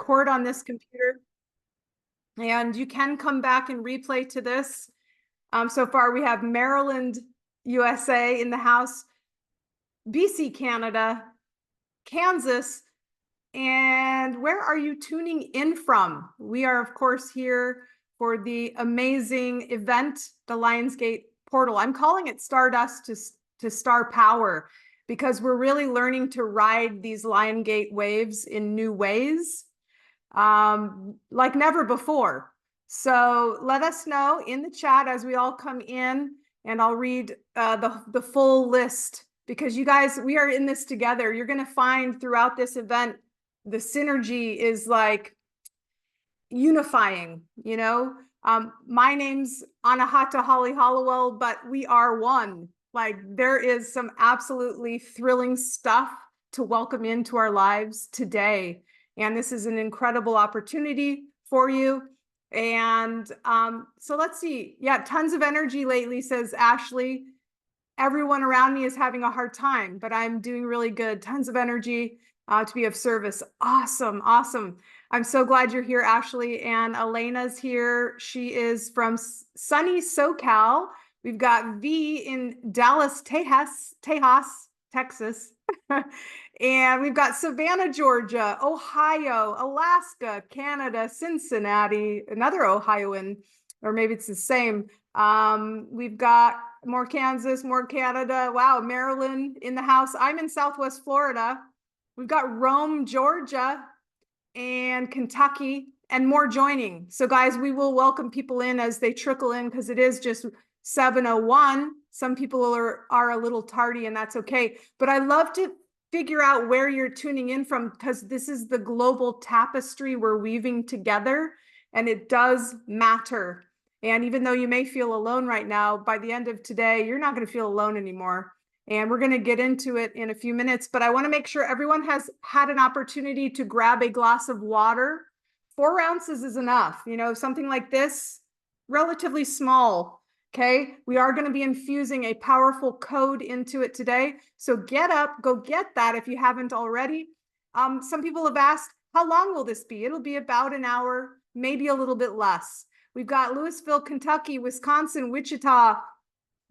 record on this computer, and you can come back and replay to this. So far, we have Maryland, USA in the house, BC, Canada, Kansas, and where are you tuning in from? We are, of course, here for the amazing event, the Lionsgate Portal. I'm calling it Stardust to Starpower because we're really learning to ride these Lionsgate waves in new ways, like never before. So let us know in the chat as we all come in, and I'll read the full list, because you guys, we are in this together. You're going to find throughout this event, the synergy is like unifying, you know? My name's Anahata Holly Hallowell, but we are one. Like, there is some absolutely thrilling stuff to welcome into our lives today. And this is an incredible opportunity for you. And so let's see. Yeah, tons of energy lately, says Ashley. Everyone around me is having a hard time, but I'm doing really good. Tons of energy to be of service. Awesome, awesome. I'm so glad you're here, Ashley. And Elena's here. She is from sunny SoCal. We've got V in Dallas, Tejas, Texas. And we've got Savannah, Georgia, Ohio, Alaska, Canada, Cincinnati, another Ohioan, or maybe it's the same. We've got more Kansas, more Canada. Wow, Maryland in the house. I'm in Southwest Florida. We've got Rome, Georgia, and Kentucky, and more joining. So guys, we will welcome people in as they trickle in, because it is just 7:01. Some people are a little tardy, and that's okay. But I love to figure out where you're tuning in from, because this is the global tapestry we're weaving together, and it does matter. And even though you may feel alone right now, by the end of today, you're not going to feel alone anymore. And we're going to get into it in a few minutes, but I want to make sure everyone has had an opportunity to grab a glass of water. 4 ounces is enough. You know, something like this, relatively small. Okay. We are going to be infusing a powerful code into it today. So get up, go get that if you haven't already. Some people have asked, how long will this be? It'll be about an hour, maybe a little bit less. We've got Louisville, Kentucky, Wisconsin, Wichita,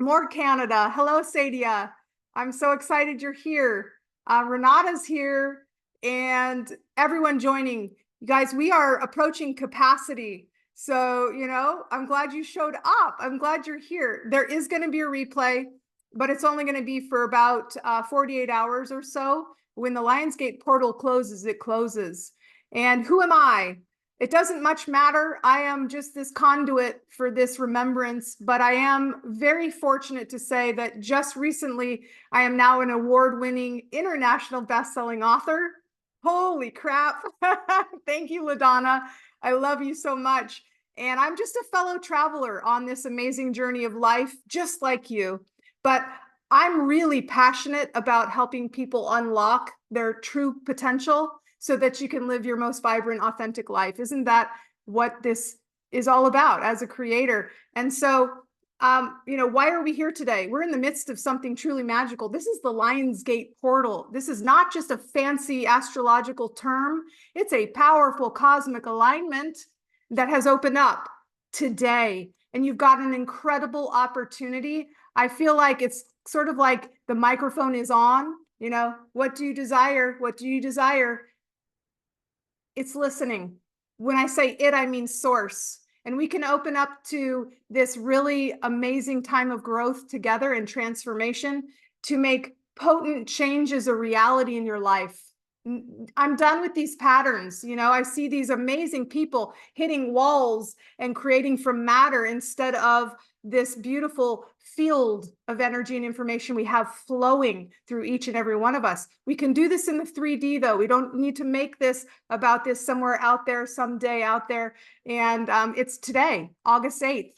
more Canada. Hello, Sadia. I'm so excited you're here. Renata's here, and everyone joining. You guys, we are approaching capacity. So, you know, I'm glad you showed up. I'm glad you're here. There is going to be a replay, but it's only going to be for about 48 hours or so. When the Lionsgate portal closes, it closes. And who am I? It doesn't much matter. I am just this conduit for this remembrance, but I am very fortunate to say that just recently, I am now an award-winning international best-selling author. Holy crap. Thank you, LaDonna. I love you so much. And I'm just a fellow traveler on this amazing journey of life, just like you. But I'm really passionate about helping people unlock their true potential, so that you can live your most vibrant, authentic life. Isn't that what this is all about as a creator? And so, you know, why are we here today? We're in the midst of something truly magical. This is the Lionsgate portal. This is not just a fancy astrological term. It's a powerful cosmic alignment that has opened up today. And you've got an incredible opportunity. I feel like it's sort of like the microphone is on, you know, what do you desire? What do you desire? It's listening. When I say it, I mean source. And we can open up to this really amazing time of growth together and transformation to make potent changes a reality in your life. I'm done with these patterns. You know, I see these amazing people hitting walls and creating from matter instead of this beautiful field of energy and information we have flowing through each and every one of us. We can do this in the 3D, though. We don't need to make this about this somewhere out there, someday out there. And it's today, August 8th,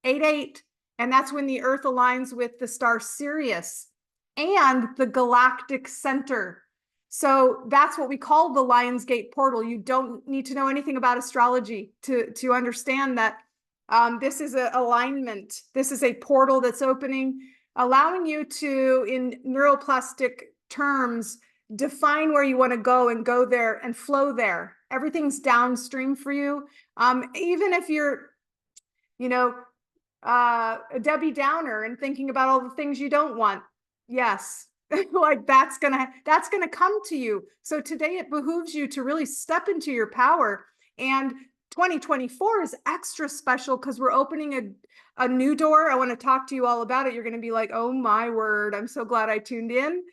8/8. And that's when the Earth aligns with the star Sirius and the galactic center. So that's what we call the Lionsgate portal. You don't need to know anything about astrology to understand that this is an alignment. This is a portal that's opening, allowing you to, in neuroplastic terms, define where you want to go and go there and flow there. everything's downstream for you. Even if you're, you know, a Debbie Downer and thinking about all the things you don't want. Yes. Like that's gonna come to you. So today it behooves you to really step into your power. And 2024 is extra special because we're opening a new door. I want to talk to you all about it. You're going to be like, oh my word, I'm so glad I tuned in,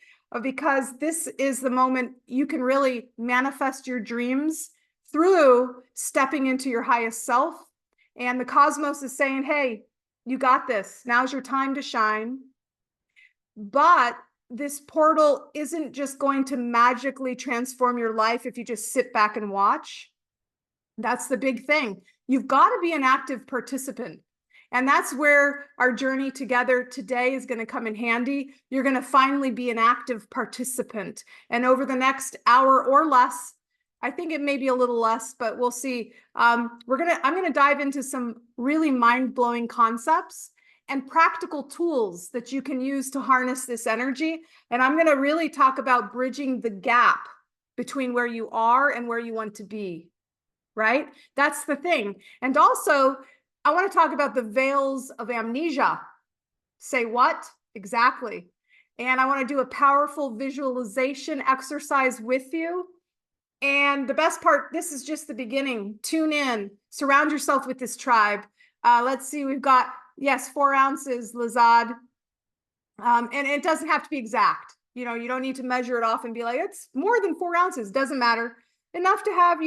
because this is the moment you can really manifest your dreams through stepping into your highest self. And the cosmos is saying, hey, you got this. Now's your time to shine. But this portal isn't just going to magically transform your life if you just sit back and watch. That's the big thing. You've got to be an active participant. And that's where our journey together today is going to come in handy. You're going to finally be an active participant. And over the next hour or less, I think it may be a little less, but we'll see. I'm going to dive into some really mind-blowing concepts and practical tools that you can use to harness this energy. And I'm going to really talk about bridging the gap between where you are and where you want to be, right? That's the thing. And also, I want to talk about the veils of amnesia. Say what? Exactly. And I want to do a powerful visualization exercise with you. And the best part, this is just the beginning. Tune in, surround yourself with this tribe. Let's see, we've got, yes, 4 ounces, Lazad. And it doesn't have to be exact. You know, you don't need to measure it off and be like, it's more than 4 ounces. Doesn't matter. Enough to have,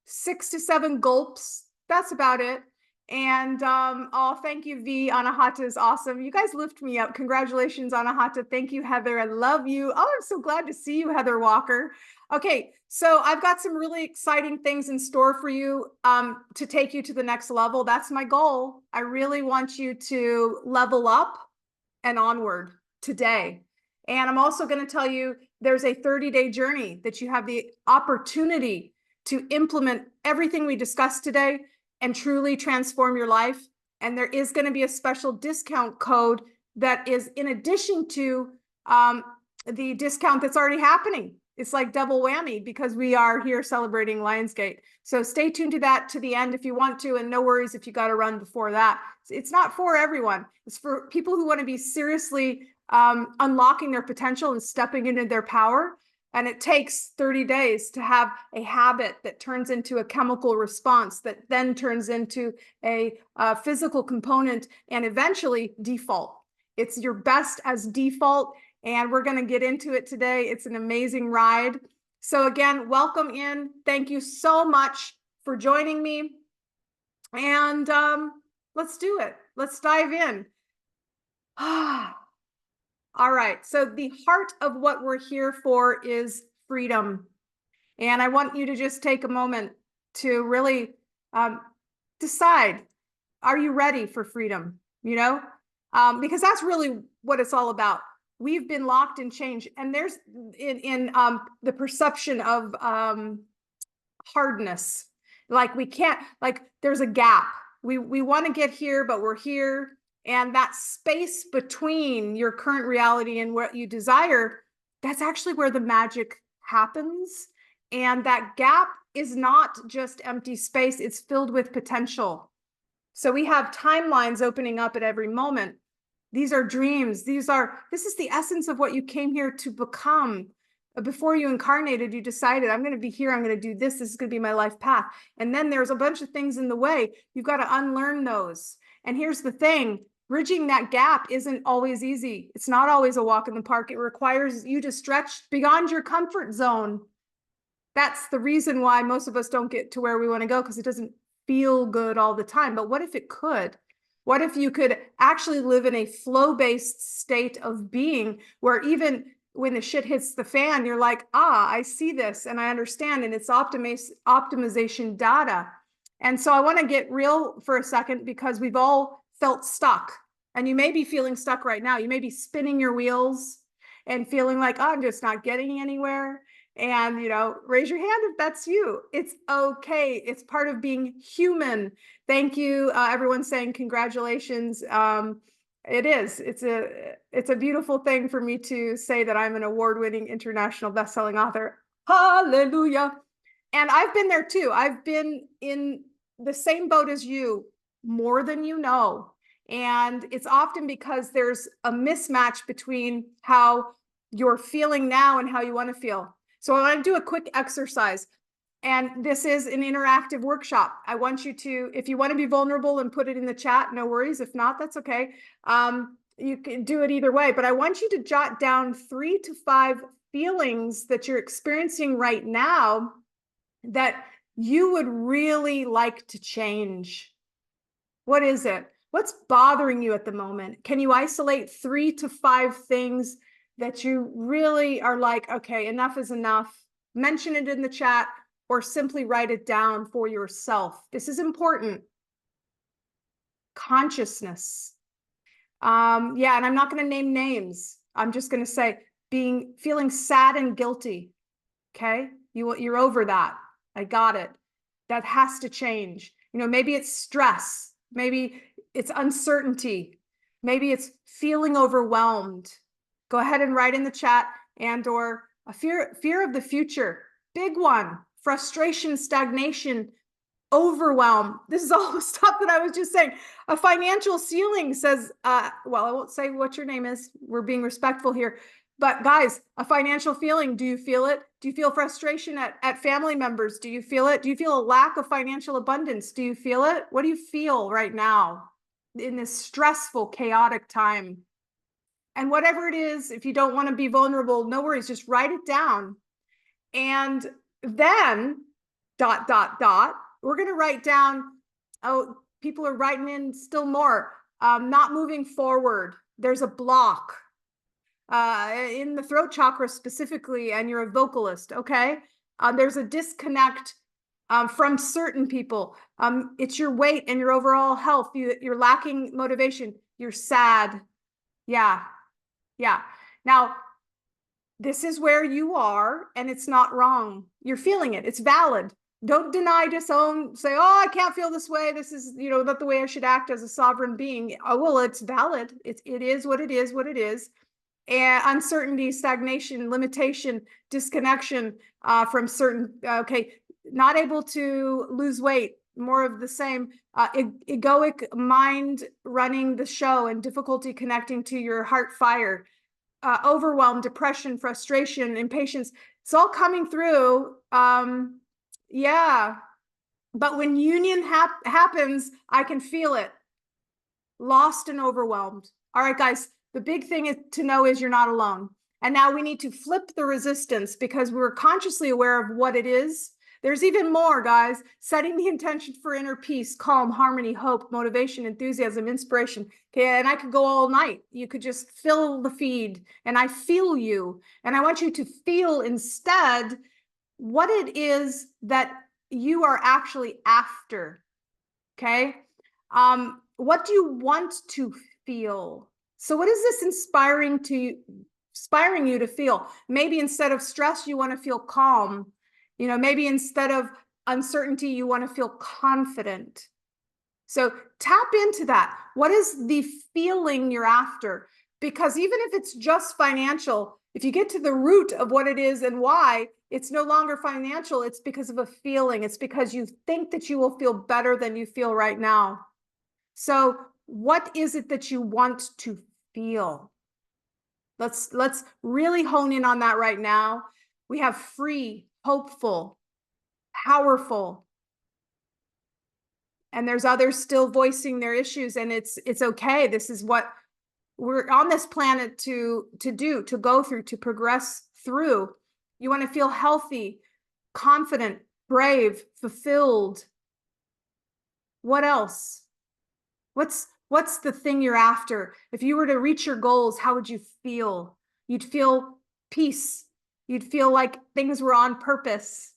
6 to 7 gulps. That's about it. And oh, thank you, V. Anahata is awesome. You guys lift me up. Congratulations, Anahata. Thank you, Heather. I love you. Oh, I'm so glad to see you, Heather Walker. Okay, so I've got some really exciting things in store for you to take you to the next level. That's my goal. I really want you to level up and onward today. And I'm also going to tell you there's a 30-day journey that you have the opportunity to implement everything we discussed today and truly transform your life. And there is going to be a special discount code that is in addition to the discount that's already happening. It's like double whammy because we are here celebrating Lionsgate. So stay tuned to that to the end if you want to, and no worries if you got to run before that. It's not for everyone. It's for people who want to be seriously unlocking their potential and stepping into their power. And it takes 30 days to have a habit that turns into a chemical response that then turns into a physical component and eventually default. It's your best as default. And we're going to get into it today. It's an amazing ride. So again, welcome in. Thank you so much for joining me. And let's do it. Let's dive in. All right. So the heart of what we're here for is freedom. And I want you to just take a moment to really decide, are you ready for freedom? Because that's really what it's all about. We've been locked in change, and there's in the perception of hardness. Like we can't, like there's a gap. We want to get here, but we're here. And that space between your current reality and what you desire, that's actually where the magic happens. And that gap is not just empty space, it's filled with potential. So we have timelines opening up at every moment. These are dreams. This is the essence of what you came here to become. Before you incarnated, you decided, I'm going to be here. I'm going to do this. This is going to be my life path. And then there's a bunch of things in the way. You've got to unlearn those. And here's the thing. Bridging that gap isn't always easy. It's not always a walk in the park. It requires you to stretch beyond your comfort zone. That's the reason why most of us don't get to where we want to go, because it doesn't feel good all the time. But what if it could? What if you could actually live in a flow-based state of being where even when the shit hits the fan, you're like, I see this and I understand, and it's optimization data. And so I want to get real for a second, because we've all felt stuck, and you may be feeling stuck right now. You may be spinning your wheels and feeling like, I'm just not getting anywhere. And, raise your hand if that's you. It's okay. It's part of being human. Thank you. Everyone's saying congratulations. It is. It's a beautiful thing for me to say that I'm an award-winning international best-selling author. Hallelujah. And I've been there too. I've been in the same boat as you, more than you know. And it's often because there's a mismatch between how you're feeling now and how you want to feel. So I want to do a quick exercise. And this is an interactive workshop. I want you to, if you want to be vulnerable and put it in the chat, no worries. If not, that's okay. You can do it either way. But I want you to jot down 3 to 5 feelings that you're experiencing right now that you would really like to change. What is it? What's bothering you at the moment? Can you isolate 3 to 5 things that you really are like, okay, enough is enough? Mention it in the chat or simply write it down for yourself. This is important. Consciousness. Yeah, and I'm not going to name names. I'm just going to say feeling sad and guilty. Okay, you're over that. I got it. That has to change. Maybe it's stress. Maybe it's uncertainty. Maybe it's feeling overwhelmed. Go ahead and write in the chat, or a fear of the future. Big one. Frustration, stagnation, overwhelm. This is all the stuff that I was just saying. A financial ceiling says, well, I won't say what your name is. We're being respectful here. But guys, a financial feeling, do you feel it? Do you feel frustration at family members? Do you feel it? Do you feel a lack of financial abundance? Do you feel it? What do you feel right now in this stressful, chaotic time? And whatever it is, if you don't want to be vulnerable, no worries, just write it down. And then, ... we're going to write down, oh, people are writing in still more, not moving forward. There's a block in the throat chakra specifically, and you're a vocalist, okay? There's a disconnect from certain people. It's your weight and your overall health. You're lacking motivation. You're sad. Yeah. Now, this is where you are, and it's not wrong. You're feeling it. It's valid. Don't deny, disown, say, oh, I can't feel this way. This is, not the way I should act as a sovereign being. Oh, well, it's valid. It is what it is. And uncertainty, stagnation, limitation, disconnection from certain, okay, not able to lose weight, more of the same, egoic mind running the show and difficulty connecting to your heart fire, overwhelm, depression, frustration, impatience. It's all coming through. Yeah. But when union happens, I can feel it. Lost and overwhelmed. All right, guys, the big thing to know is you're not alone. And now we need to flip the resistance because we're consciously aware of what it is. There's even more, guys. Setting the intention for inner peace, calm, harmony, hope, motivation, enthusiasm, inspiration. Okay, and I could go all night. You could just fill the feed, and I feel you. And I want you to feel instead what it is that you are actually after. Okay? What do you want to feel? So what is this inspiring you to feel? Maybe instead of stress, you want to feel calm. Maybe instead of uncertainty, you want to feel confident. So tap into that. What is the feeling you're after? Because even if it's just financial, if you get to the root of what it is and why, it's no longer financial. It's because of a feeling. It's because you think that you will feel better than you feel right now. So what is it that you want to feel? Let's really hone in on that right now. We have free, hopeful, powerful, and there's others still voicing their issues, and it's okay. This is what we're on this planet to do, to go through, to progress through. You want to feel healthy, confident, brave, fulfilled. What else? What's the thing you're after? If you were to reach your goals, how would you feel? You'd feel peace. You'd feel like things were on purpose.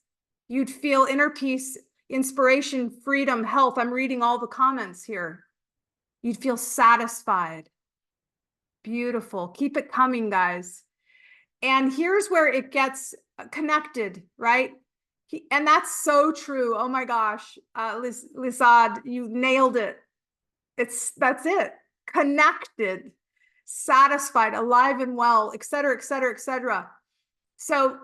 You'd feel inner peace, inspiration, freedom, health. I'm reading all the comments here. You'd feel satisfied. Beautiful. Keep it coming, guys. And here's where it gets connected, right? And that's so true. Oh my gosh, Lizad, you nailed it. That's it. Connected, satisfied, alive and well, et cetera, et cetera, et cetera. So,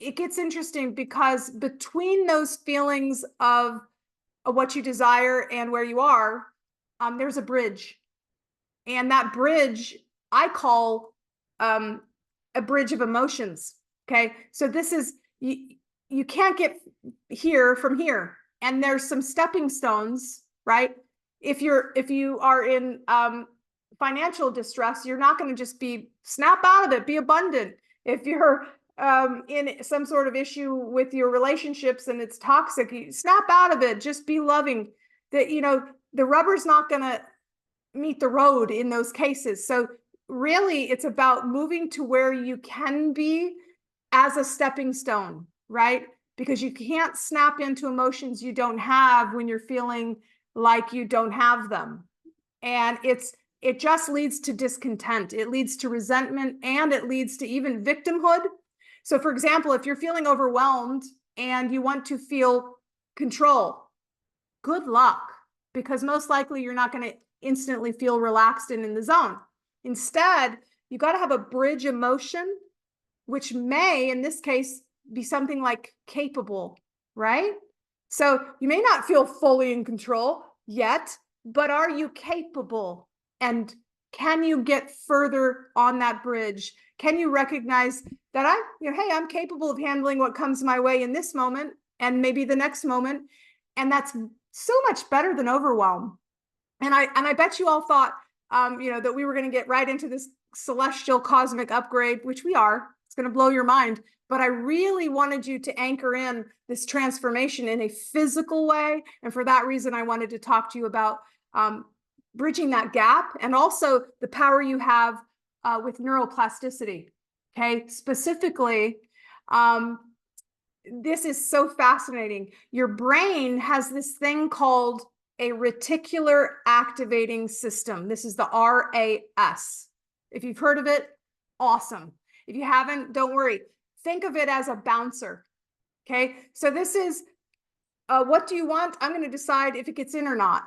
it gets interesting because between those feelings of what you desire and where you are, there's a bridge. And that bridge I call a bridge of emotions. Okay. So this is, you can't get here from here. And there's some stepping stones, right? If you are in financial distress, you're not going to just be snap out of it, be abundant. If you're in some sort of issue with your relationships and it's toxic, you snap out of it, just be loving. That, the rubber's not going to meet the road in those cases. So really it's about moving to where you can be as a stepping stone, right? Because you can't snap into emotions you don't have when you're feeling like you don't have them. And it just leads to discontent. It leads to resentment, and it leads to even victimhood. So for example, if you're feeling overwhelmed and you want to feel control, good luck, because most likely you're not going to instantly feel relaxed and in the zone. Instead, you got to have a bridge emotion, which may, in this case, be something like capable, right? So you may not feel fully in control yet, but are you capable? And can you get further on that bridge? Can you recognize that hey, I'm capable of handling what comes my way in this moment and maybe the next moment? And that's so much better than overwhelm. And I bet you all thought, that we were going to get right into this celestial cosmic upgrade, which we are. It's going to blow your mind. But I really wanted you to anchor in this transformation in a physical way. And for that reason, I wanted to talk to you about bridging that gap, and also the power you have with neuroplasticity. Okay, specifically, this is so fascinating. Your brain has this thing called a reticular activating system. This is the RAS. If you've heard of it, awesome. If you haven't, don't worry. Think of it as a bouncer. Okay, so this is what do you want? I'm going to decide if it gets in or not.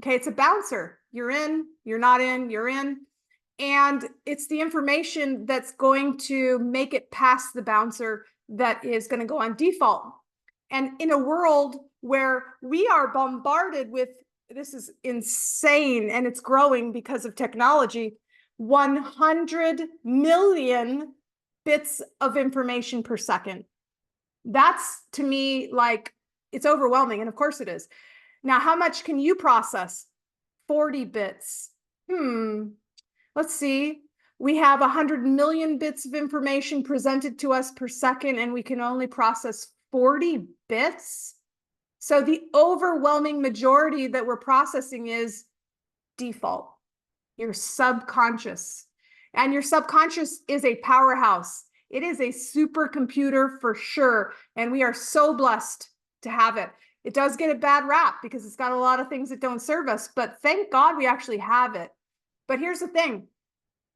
Okay, it's a bouncer. You're in, you're not in, you're in. And it's the information that's going to make it past the bouncer that is going to go on default. And in a world where we are bombarded with, this is insane and it's growing because of technology, 100 million bits of information per second. That's, to me, like, it's overwhelming. And of course it is. Now, how much can you process? 40 bits. Let's see. We have 100 million bits of information presented to us per second, and we can only process 40 bits. So the overwhelming majority that we're processing is default, your subconscious. And your subconscious is a powerhouse. It is a supercomputer for sure. And we are so blessed to have it. It does get a bad rap because it's got a lot of things that don't serve us, but thank God we actually have it. But here's the thing.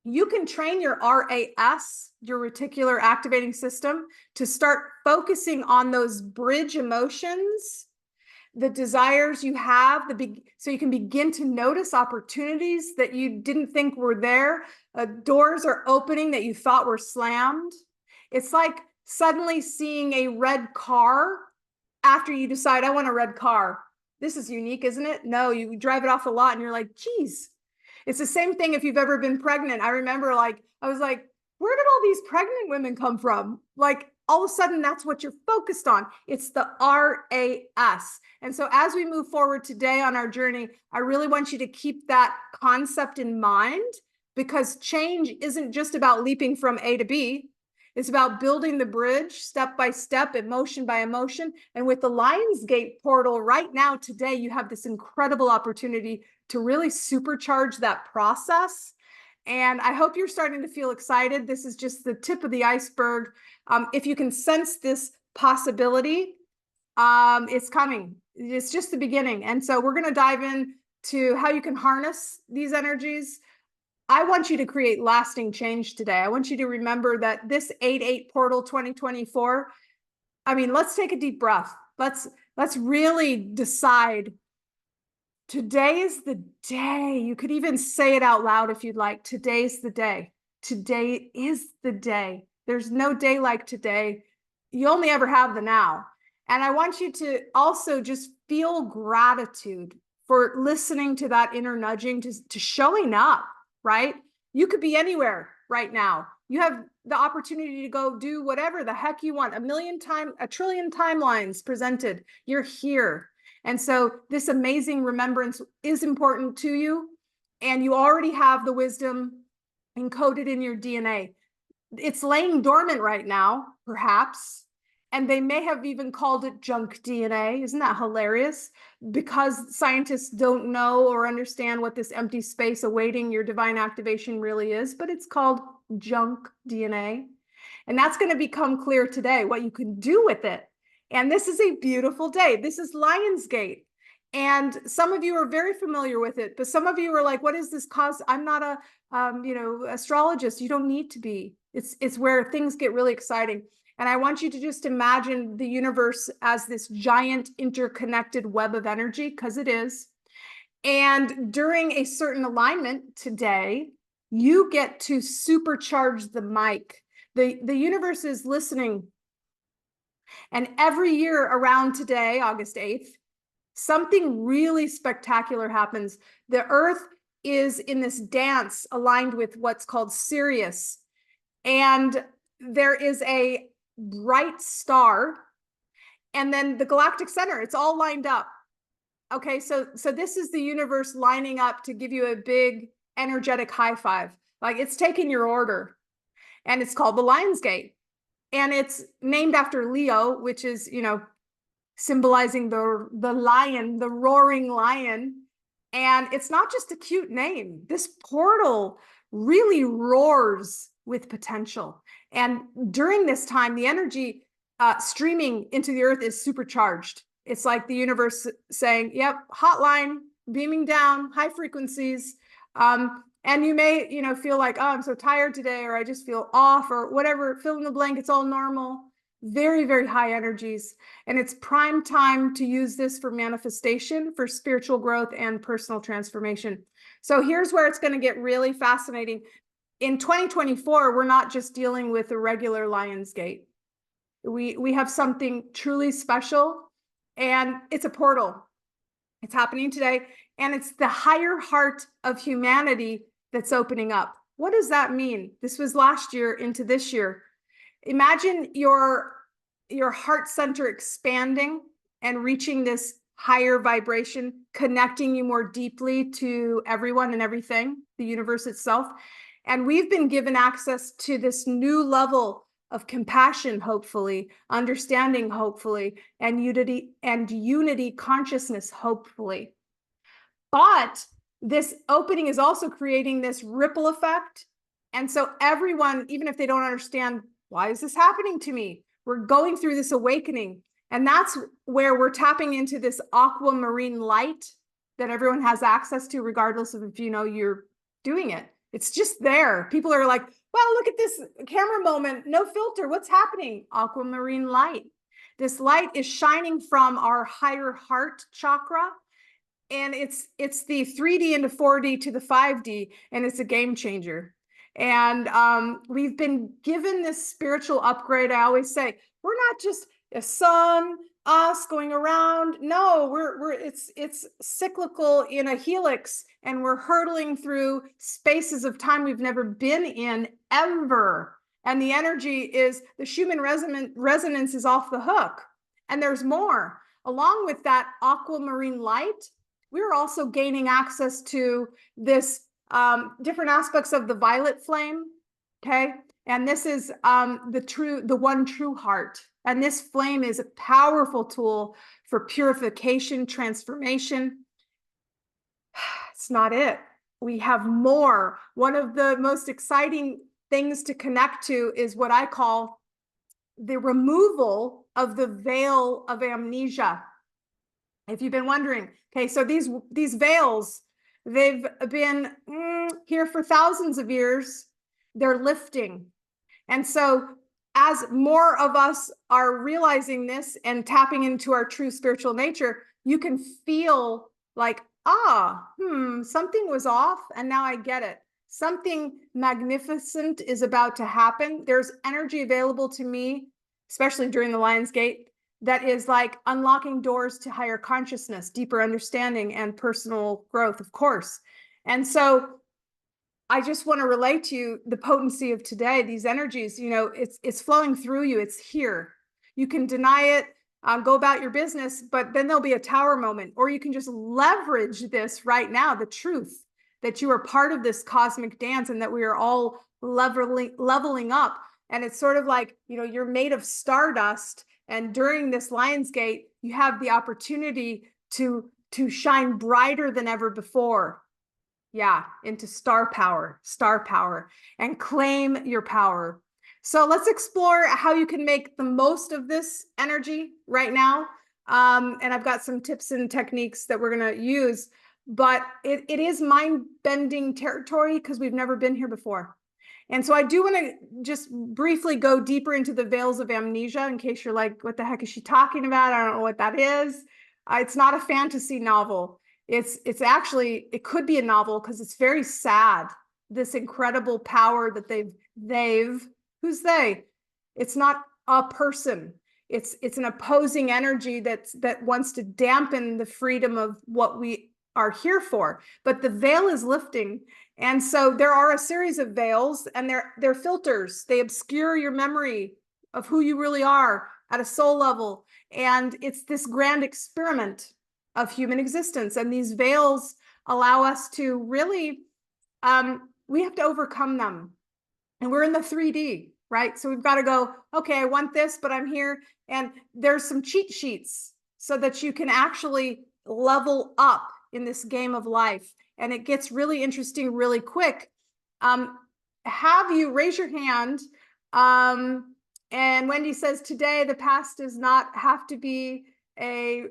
You can train your RAS, your reticular activating system, to start focusing on those bridge emotions, the desires you have, so you can begin to notice opportunities that you didn't think were there. Doors are opening that you thought were slammed. It's like suddenly seeing a red car after you decide, I want a red car. This is unique, isn't it? No, you drive it off the lot and you're like, geez. It's the same thing if you've ever been pregnant. I remember, I was like, where did all these pregnant women come from? Like, all of a sudden, that's what you're focused on. It's the RAS. And so as we move forward today on our journey, I really want you to keep that concept in mind, because change isn't just about leaping from A to B. It's about building the bridge step by step, emotion by emotion. And with the Lionsgate portal right now, today, you have this incredible opportunity to really supercharge that process. And I hope you're starting to feel excited. This is just the tip of the iceberg. If you can sense this possibility, it's coming. It's just the beginning. And so we're going to dive into how you can harness these energies. I want you to create lasting change today. I want you to remember that this 8/8 portal 2024, let's take a deep breath. Let's really decide. Today is the day. You could even say it out loud if you'd like. Today's the day. Today is the day. There's no day like today. you only ever have the now. And I want you to also just feel gratitude for listening to that inner nudging, to showing up, right? You could be anywhere right now. You have the opportunity to go do whatever the heck you want. A trillion timelines presented. You're here. And so this amazing remembrance is important to you. And you already have the wisdom encoded in your DNA. It's laying dormant right now, perhaps. And they may have even called it junk DNA. Isn't that hilarious? Because scientists don't know or understand what this empty space awaiting your divine activation really is, but it's called junk DNA. And that's going to become clear today, what you can do with it. And this is a beautiful day. This is Lionsgate. And some of you are very familiar with it, but some of you are like, what is this cause? I'm not a, astrologist. You don't need to be. It's where things get really exciting. And I want you to just imagine the universe as this giant interconnected web of energy, because it is. And during a certain alignment today, you get to supercharge the mic. The universe is listening. And every year around today, August 8th, something really spectacular happens. The earth is in this dance aligned with what's called Sirius. And there is a bright star, and then the galactic center, it's all lined up. Okay, so this is the universe lining up to give you a big energetic high five. Like, it's taking your order. And it's called the Lionsgate. And it's named after Leo, which is, symbolizing the lion, the roaring lion. And it's not just a cute name. This portal really roars with potential. And during this time, the energy streaming into the earth is supercharged. It's like the universe saying, yep, hotline, beaming down, high frequencies. And you may, feel like, oh, I'm so tired today, or I just feel off, or whatever, fill in the blank, it's all normal. Very, very high energies. And it's prime time to use this for manifestation, for spiritual growth and personal transformation. So here's where it's going to get really fascinating. In 2024, we're not just dealing with a regular Lionsgate. We have something truly special, and it's a portal. It's happening today, and it's the higher heart of humanity that's opening up. What does that mean? This was last year into this year. Imagine your heart center expanding and reaching this higher vibration, connecting you more deeply to everyone and everything, the universe itself. And we've been given access to this new level of compassion, hopefully, understanding, hopefully, and unity consciousness, hopefully. But this opening is also creating this ripple effect. And so everyone, even if they don't understand, why is this happening to me? We're going through this awakening. And that's where we're tapping into this aquamarine light that everyone has access to, regardless of if you're doing it. It's just there. People are like, well, look at this camera moment, no filter. What's happening? Aquamarine light. This light is shining from our higher heart chakra. And it's the 3D into 4D to the 5D, and it's a game changer. And we've been given this spiritual upgrade. I always say, we're not just a sun, us going around. No, it's cyclical in a helix, and we're hurtling through spaces of time we've never been in ever. And the energy is, the Schumann resonance is off the hook. And there's more. Along with that aquamarine light, we're also gaining access to this different aspects of the violet flame. Okay. And this is the one true heart. And this flame is a powerful tool for purification, transformation. It's not it. We have more. One of the most exciting things to connect to is what I call the removal of the veil of amnesia. If you've been wondering, okay, so these veils, they've been here for thousands of years. They're lifting. And so as more of us are realizing this and tapping into our true spiritual nature, you can feel like, something was off, and now I get it. Something magnificent is about to happen. There's energy available to me especially during the Lion's Gate, that is like unlocking doors to higher consciousness, deeper understanding, and personal growth, of course. And so I just want to relate to you the potency of today, these energies, it's flowing through you. It's here. You can deny it, go about your business, but then there'll be a tower moment, or you can just leverage this right now, the truth that you are part of this cosmic dance and that we are all leveling up. And it's sort of like, you're made of stardust. And during this Lion's Gate, you have the opportunity to shine brighter than ever before. Yeah, into star power, and claim your power. So let's explore how you can make the most of this energy right now. And I've got some tips and techniques that we're going to use, but it is mind-bending territory because we've never been here before. And so I do want to just briefly go deeper into the Veils of Amnesia in case you're like, what the heck is she talking about? I don't know what that is. It's not a fantasy novel. It's actually, it could be a novel because it's very sad. This incredible power that who's they? It's not a person. It's an opposing energy that wants to dampen the freedom of what we are here for. But the veil is lifting. And so there are a series of veils, and they're filters. They obscure your memory of who you really are at a soul level. And it's this grand experiment of human existence. And these veils allow us to really, we have to overcome them. And we're in the 3D, right? So we've got to go, okay, I want this, but I'm here. And there's some cheat sheets so that you can actually level up in this game of life. And it gets really interesting really quick. Have you raise your hand? And Wendy says, today, the past does not have to be a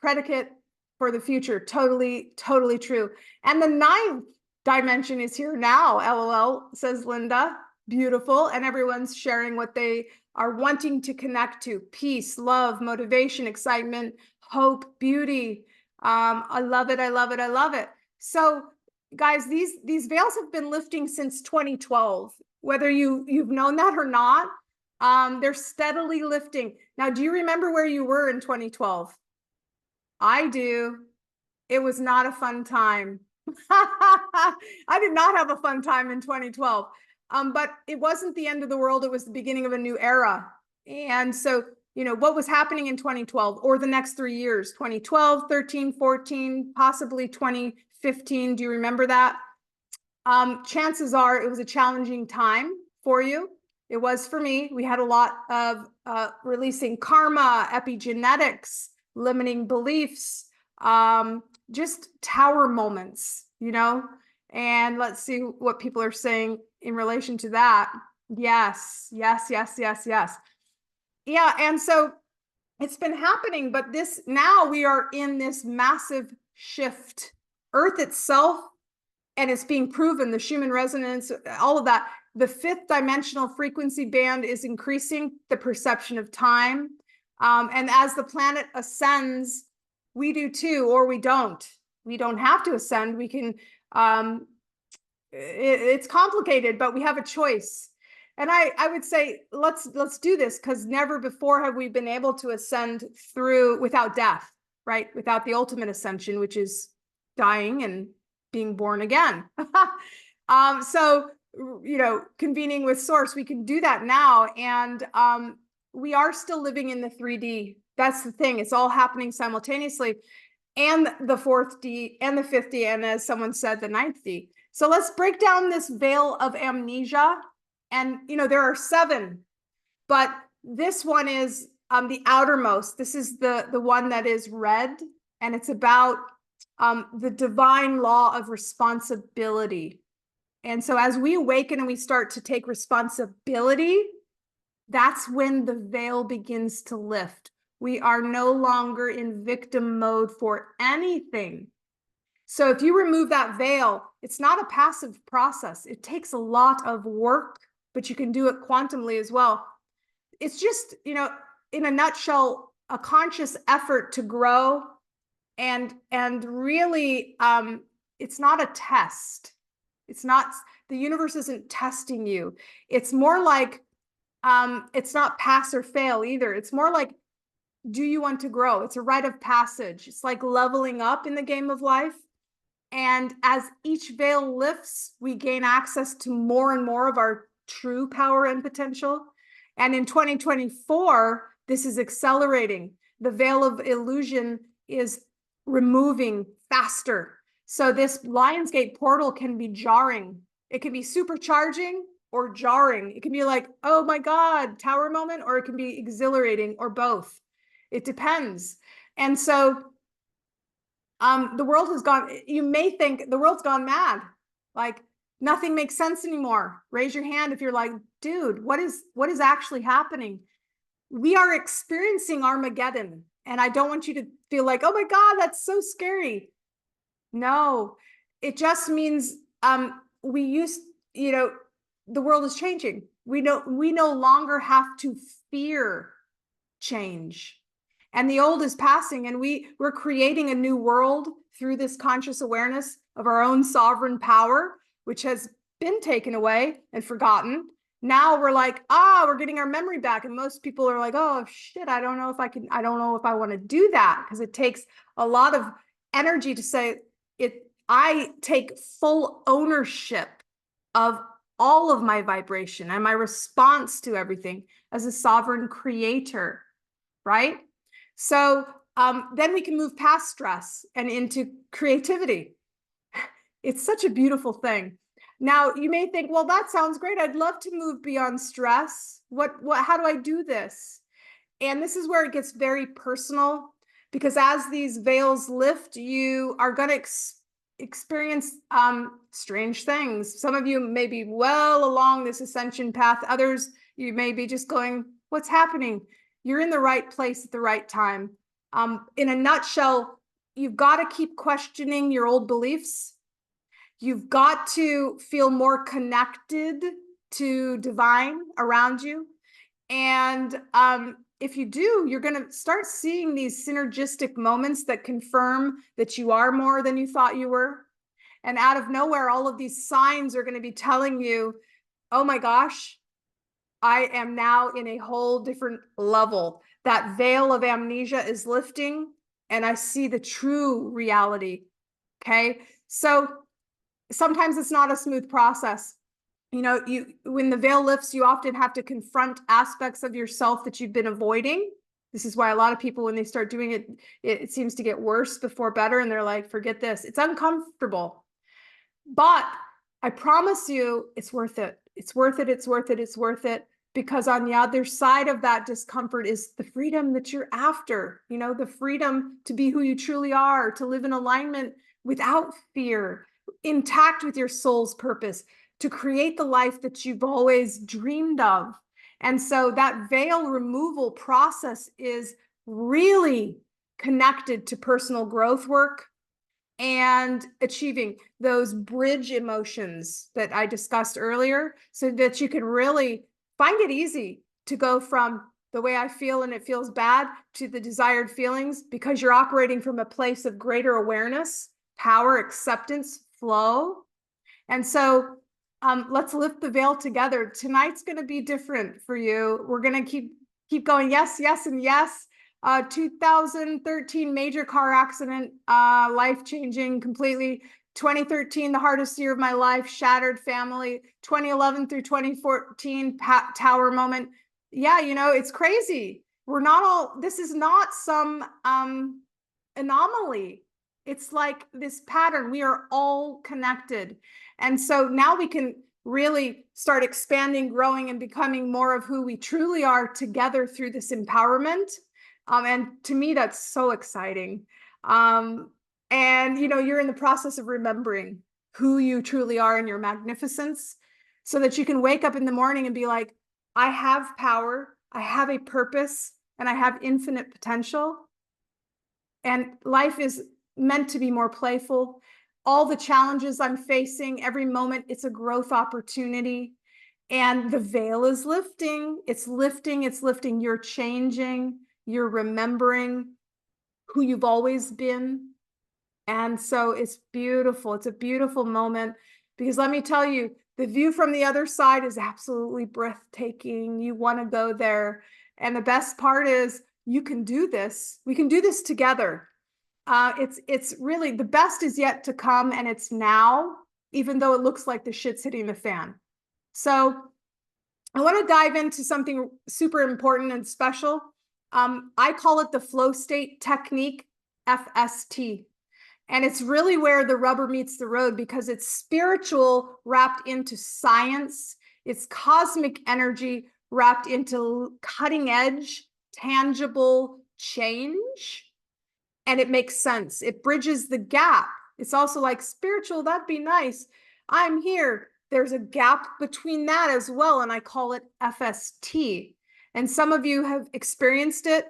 predicate for the future. Totally, totally true. And the 9th dimension is here now, LOL, says Linda. Beautiful. And everyone's sharing what they are wanting to connect to. Peace, love, motivation, excitement, hope, beauty. I love it. I love it. I love it. So guys, these veils have been lifting since 2012, whether you've known that or not. They're steadily lifting. Now, do you remember where you were in 2012? I do. It was not a fun time. I did not have a fun time in 2012. But it wasn't the end of the world. It was the beginning of a new era. And so, what was happening in 2012 or the next 3 years, 2012, 13, 14, possibly 2015. Do you remember that? Chances are it was a challenging time for you. It was for me. We had a lot of releasing karma, epigenetics, limiting beliefs, just tower moments, and let's see what people are saying in relation to that. Yes. Yeah. And so it's been happening, but now we are in this massive shift. Earth itself, and it's being proven, the Schumann resonance, all of that. The 5th dimensional frequency band is increasing the perception of time. And as the planet ascends, we do too, or we don't. We don't have to ascend. We can, it's complicated, but we have a choice. And I would say, let's do this, because never before have we been able to ascend without death, right? Without the ultimate ascension, which is dying and being born again. So, convening with source, we can do that now. And we are still living in the 3D. That's the thing. It's all happening simultaneously. And the 4th D and the 5th D, and as someone said, the 9th D. So let's break down this veil of amnesia. And, there are 7, but this one is the outermost. This is the one that is red, and it's about the divine law of responsibility. And so as we awaken and we start to take responsibility, that's when the veil begins to lift. We are no longer in victim mode for anything. So if you remove that veil, it's not a passive process. It takes a lot of work, but you can do it quantumly as well. It's just, in a nutshell, a conscious effort to grow, and really, it's not a test. It's not, the universe isn't testing you. It's more like It's not pass or fail either. It's more like, do you want to grow? It's a rite of passage. It's like leveling up in the game of life. And as each veil lifts, we gain access to more and more of our true power and potential. And in 2024, this is accelerating. The veil of illusion is removing faster. So this Lionsgate portal can be jarring. It can be supercharging or jarring. It can be like, oh my God, tower moment, or it can be exhilarating, or both. It depends. And so the world has gone, you may think the world's gone mad. Like nothing makes sense anymore. Raise your hand if you're like, dude, what is actually happening? We are experiencing Armageddon. And I don't want you to feel like, oh my God, that's so scary. No, it just means the world is changing. We no longer have to fear change. And the old is passing, and we're creating a new world through this conscious awareness of our own sovereign power, which has been taken away and forgotten. Now we're like, we're getting our memory back. And most people are like, oh shit, I don't know if I want to do that, because it takes a lot of energy to say it. I take full ownership of all of my vibration and my response to everything as a sovereign creator, right? So then we can move past stress and into creativity. It's such a beautiful thing. Now you may think, well, that sounds great. I'd love to move beyond stress. How do I do this? And this is where it gets very personal, because as these veils lift, you are going to experience strange things. Some of you may be well along this ascension path. Others, you may be just going, what's happening? You're in the right place at the right time. In a nutshell, you've got to keep questioning your old beliefs. You've got to feel more connected to divine around you. And if you do, you're going to start seeing these synergistic moments that confirm that you are more than you thought you were. And out of nowhere, all of these signs are going to be telling you, oh my gosh, I am now in a whole different level. That veil of amnesia is lifting, and I see the true reality. Okay. So sometimes it's not a smooth process. When the veil lifts, you often have to confront aspects of yourself that you've been avoiding. This is why a lot of people, when they start doing it, it seems to get worse before better. And they're like, forget this. It's uncomfortable. But I promise you, it's worth it. It's worth it. It's worth it. It's worth it. Because on the other side of that discomfort is the freedom that you're after, the freedom to be who you truly are, to live in alignment without fear, intact with your soul's purpose, to create the life that you've always dreamed of. And so that veil removal process is really connected to personal growth work and achieving those bridge emotions that I discussed earlier, so that you can really find it easy to go from the way I feel and it feels bad to the desired feelings, because you're operating from a place of greater awareness, power, acceptance, flow. And so let's lift the veil together. Tonight's going to be different for you. We're going to keep going. Yes, yes, and yes. 2013 major car accident, life-changing completely. 2013, the hardest year of my life, shattered family. 2011 through 2014, tower moment. Yeah, it's crazy. This is not some anomaly. It's like this pattern. We are all connected. And so now we can really start expanding, growing, and becoming more of who we truly are together through this empowerment. And to me, that's so exciting. And you're in the process of remembering who you truly are in your magnificence, so that you can wake up in the morning and be like, I have power, I have a purpose, and I have infinite potential. And life is meant to be more playful. All the challenges I'm facing, every moment, it's a growth opportunity. And the veil is lifting. It's lifting. It's lifting. You're changing. You're remembering who you've always been. And so it's beautiful. It's a beautiful moment, because let me tell you, The view from the other side is absolutely breathtaking. You want to go there. And the best part is you can do this. We can do this together. It's really, the best is yet to come, and it's now, even though it looks like the shit's hitting the fan. So I want to dive into something super important and special. I call it the flow state technique, FST. And it's really where the rubber meets the road, because it's spiritual wrapped into science. It's cosmic energy wrapped into cutting edge, tangible change. And it makes sense. It bridges the gap. It's also like spiritual, that'd be nice. I'm here. There's a gap between that as well. And I call it FST. And some of you have experienced it.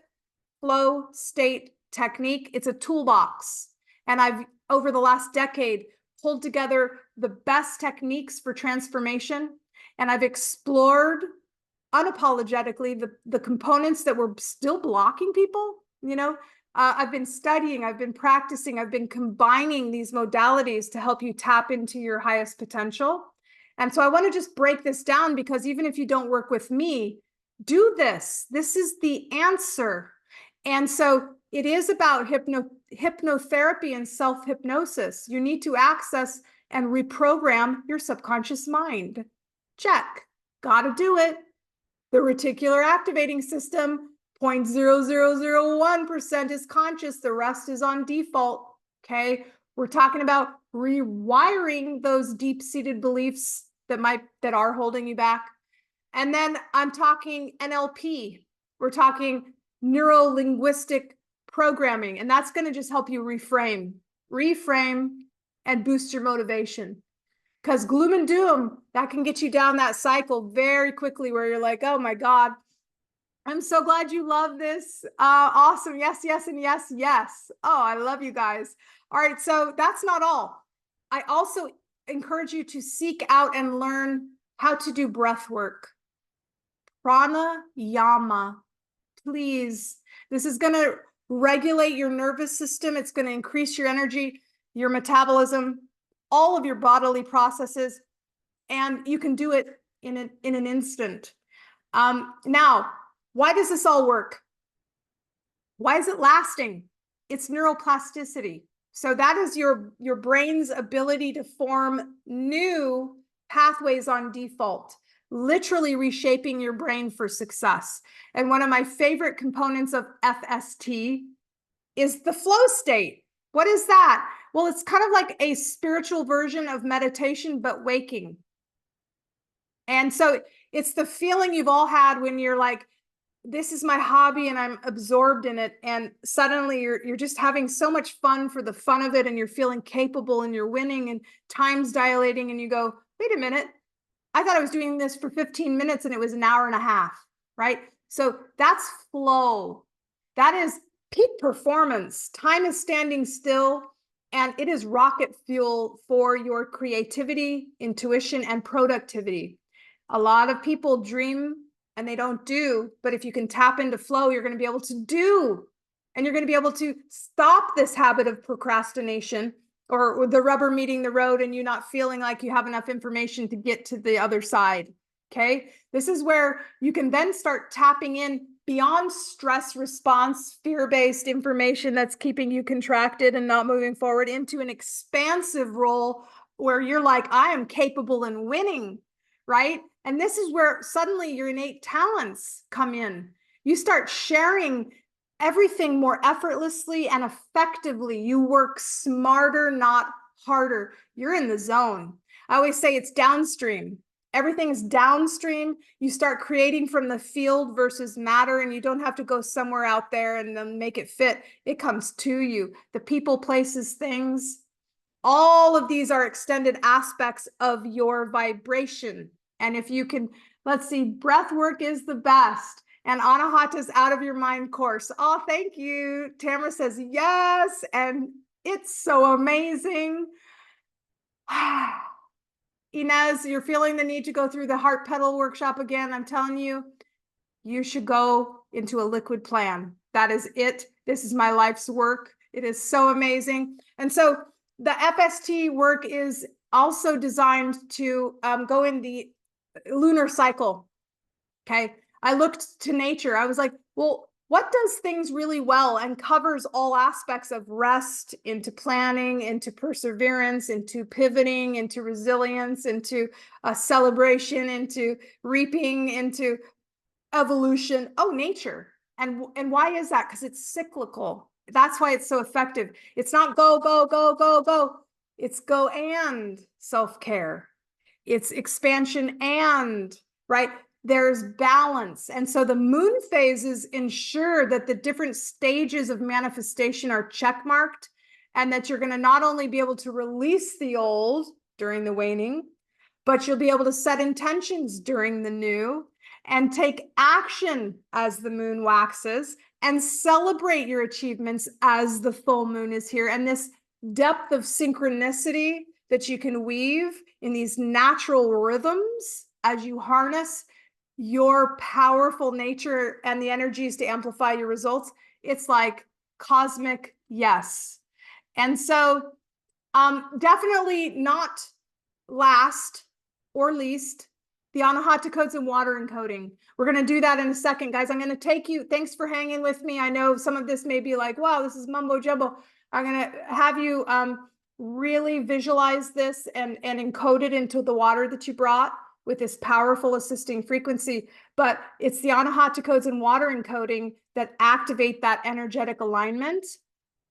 Flow state technique. It's a toolbox. And I've, over the last decade, pulled together the best techniques for transformation. And I've explored unapologetically the components that were still blocking people. I've been studying, I've been practicing, I've been combining these modalities to help you tap into your highest potential. And so I want to just break this down, because even if you don't work with me, do this. This is the answer. And so it is about hypnotherapy and self-hypnosis. You need to access and reprogram your subconscious mind. Check. Got to do it. The reticular activating system, 0.0001% is conscious. The rest is on default. Okay. We're talking about rewiring those deep-seated beliefs that are holding you back. And then I'm talking NLP. We're talking neuro-linguistic programming, and that's going to just help you reframe, and boost your motivation. Because gloom and doom, that can get you down that cycle very quickly, where you're like, oh my God, I'm so glad you love this. Awesome. Yes, yes, and yes, yes. Oh, I love you guys. All right. So that's not all. I also encourage you to seek out and learn how to do breath work. Pranayama. Please. This is going to regulate your nervous system. It's going to increase your energy, your metabolism, all of your bodily processes, and you can do it in an instant. Now, why does this all work? Why is it lasting? It's neuroplasticity. So that is your brain's ability to form new pathways on default, literally reshaping your brain for success. And one of my favorite components of FST is the flow state. What is that? Well, it's kind of like a spiritual version of meditation, but waking. And so it's the feeling you've all had when you're like, this is my hobby and I'm absorbed in it. And suddenly you're just having so much fun for the fun of it. And you're feeling capable and you're winning and time's dilating. And you go, wait a minute. I thought I was doing this for 15 minutes and it was an hour and a half, right? So that's flow. That is peak performance. Time is standing still, and it is rocket fuel for your creativity, intuition, and productivity. A lot of people dream and they don't do, but if you can tap into flow, you're going to be able to do, and you're going to be able to stop this habit of procrastination, or the rubber meeting the road and you not feeling like you have enough information to get to the other side. Okay. This is where you can then start tapping in beyond stress response, fear-based information that's keeping you contracted and not moving forward, into an expansive role where you're like, I am capable and winning, right? And this is where suddenly your innate talents come in. You start sharing everything more effortlessly and effectively. You work smarter, not harder. You're in the zone. I always say it's downstream. Everything's downstream. You start creating from the field versus matter, and you don't have to go somewhere out there and then make it fit. It comes to you. The people, places, things, all of these are extended aspects of your vibration. And if you can, let's see, breath work is the best. And Anahata's Out of Your Mind course. Oh, thank you. Tamara says yes. And it's so amazing. Inez, you're feeling the need to go through the heart pedal workshop again. I'm telling you, you should go into a liquid plan. That is it. This is my life's work. It is so amazing. And so the FST work is also designed to go in the lunar cycle. Okay. I looked to nature. I was like, well, what does things really well and covers all aspects of rest into planning, into perseverance, into pivoting, into resilience, into celebration, into reaping, into evolution? Oh, nature. And why is that? Because it's cyclical. That's why it's so effective. It's not go, go, go, go, go. It's go and self-care. It's expansion and, right? There's balance. And so the moon phases ensure that the different stages of manifestation are checkmarked, and that you're going to not only be able to release the old during the waning, but you'll be able to set intentions during the new and take action as the moon waxes and celebrate your achievements as the full moon is here. And this depth of synchronicity that you can weave in these natural rhythms as you harness your powerful nature and the energies to amplify your results. It's like cosmic yes. And so definitely not last or least, the Anahata codes and water encoding. We're going to do that in a second, guys. I'm going to take you, thanks for hanging with me. I know some of this may be like, wow, this is mumbo jumbo. I'm going to have you really visualize this and encode it into the water that you brought with this powerful assisting frequency. But it's the Anahata codes and water encoding that activate that energetic alignment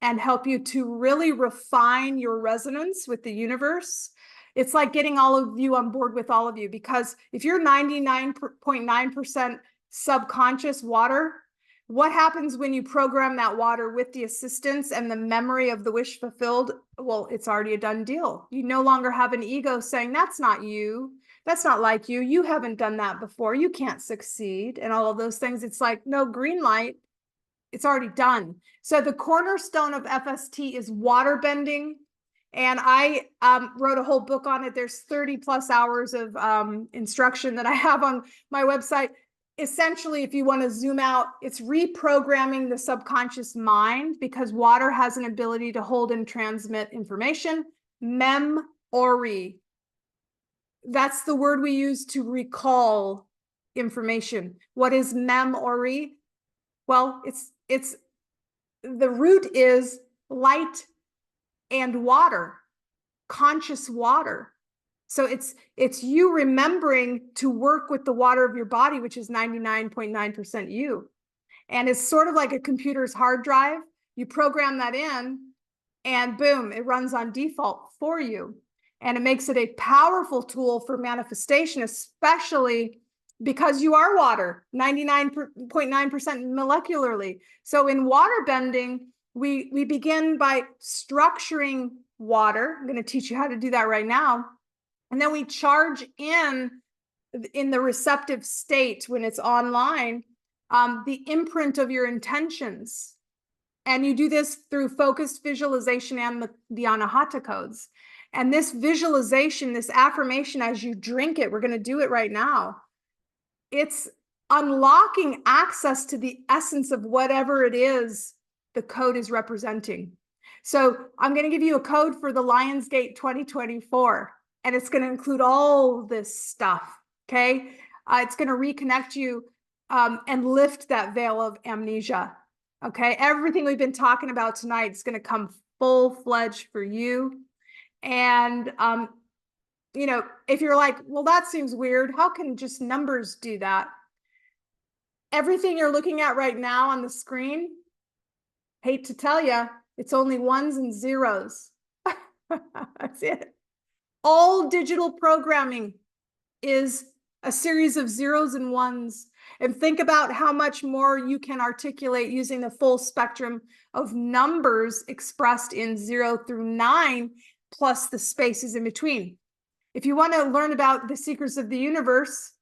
and help you to really refine your resonance with the universe. It's like getting all of you on board with all of you, because if you're 99.9% subconscious water, what happens when you program that water with the assistance and the memory of the wish fulfilled? Well, it's already a done deal. You no longer have an ego saying, that's not you. That's not like you. You haven't done that before. You can't succeed and all of those things. It's like, no, green light. It's already done. So the cornerstone of FST is water bending. And I wrote a whole book on it. There's 30 plus hours of instruction that I have on my website. Essentially, if you want to zoom out, it's reprogramming the subconscious mind, because water has an ability to hold and transmit information. Memory. That's the word we use to recall information. What is memory? Well, it's the root is light and water, conscious water. So it's you remembering to work with the water of your body, which is 99.9% you. And it's sort of like a computer's hard drive. You program that in and boom, it runs on default for you. And it makes it a powerful tool for manifestation, especially because you are water, 99.9% molecularly. So in water bending, we begin by structuring water. I'm going to teach you how to do that right now. And then we charge in the receptive state when it's online, the imprint of your intentions. And you do this through focused visualization and the Anahata codes. And this visualization, this affirmation, as you drink it, we're going to do it right now. It's unlocking access to the essence of whatever it is the code is representing. So I'm going to give you a code for the Lionsgate 2024, and it's going to include all this stuff. Okay. It's going to reconnect you and lift that veil of amnesia. Okay. Everything we've been talking about tonight is going to come full-fledged for you. And, you know, if you're like, well, that seems weird, how can just numbers do that? Everything you're looking at right now on the screen, hate to tell you, it's only ones and zeros. That's it. All digital programming is a series of zeros and ones. And think about how much more you can articulate using the full spectrum of numbers expressed in 0 through 9, plus the spaces in between. If you want to learn about the secrets of the universe,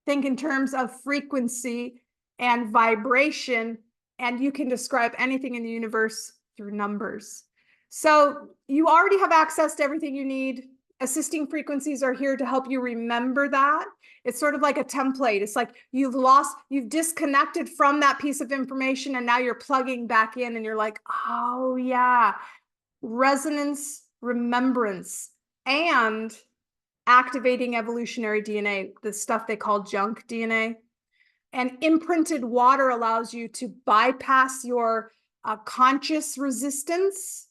think in terms of frequency and vibration, and you can describe anything in the universe through numbers. So you already have access to everything you need. Assisting frequencies are here to help you remember that. It's sort of like a template. It's like you've disconnected from that piece of information, and now you're plugging back in and you're like, oh yeah, resonance, remembrance. and activating evolutionary DNA, the stuff they call junk DNA. And imprinted water allows you to bypass your conscious resistance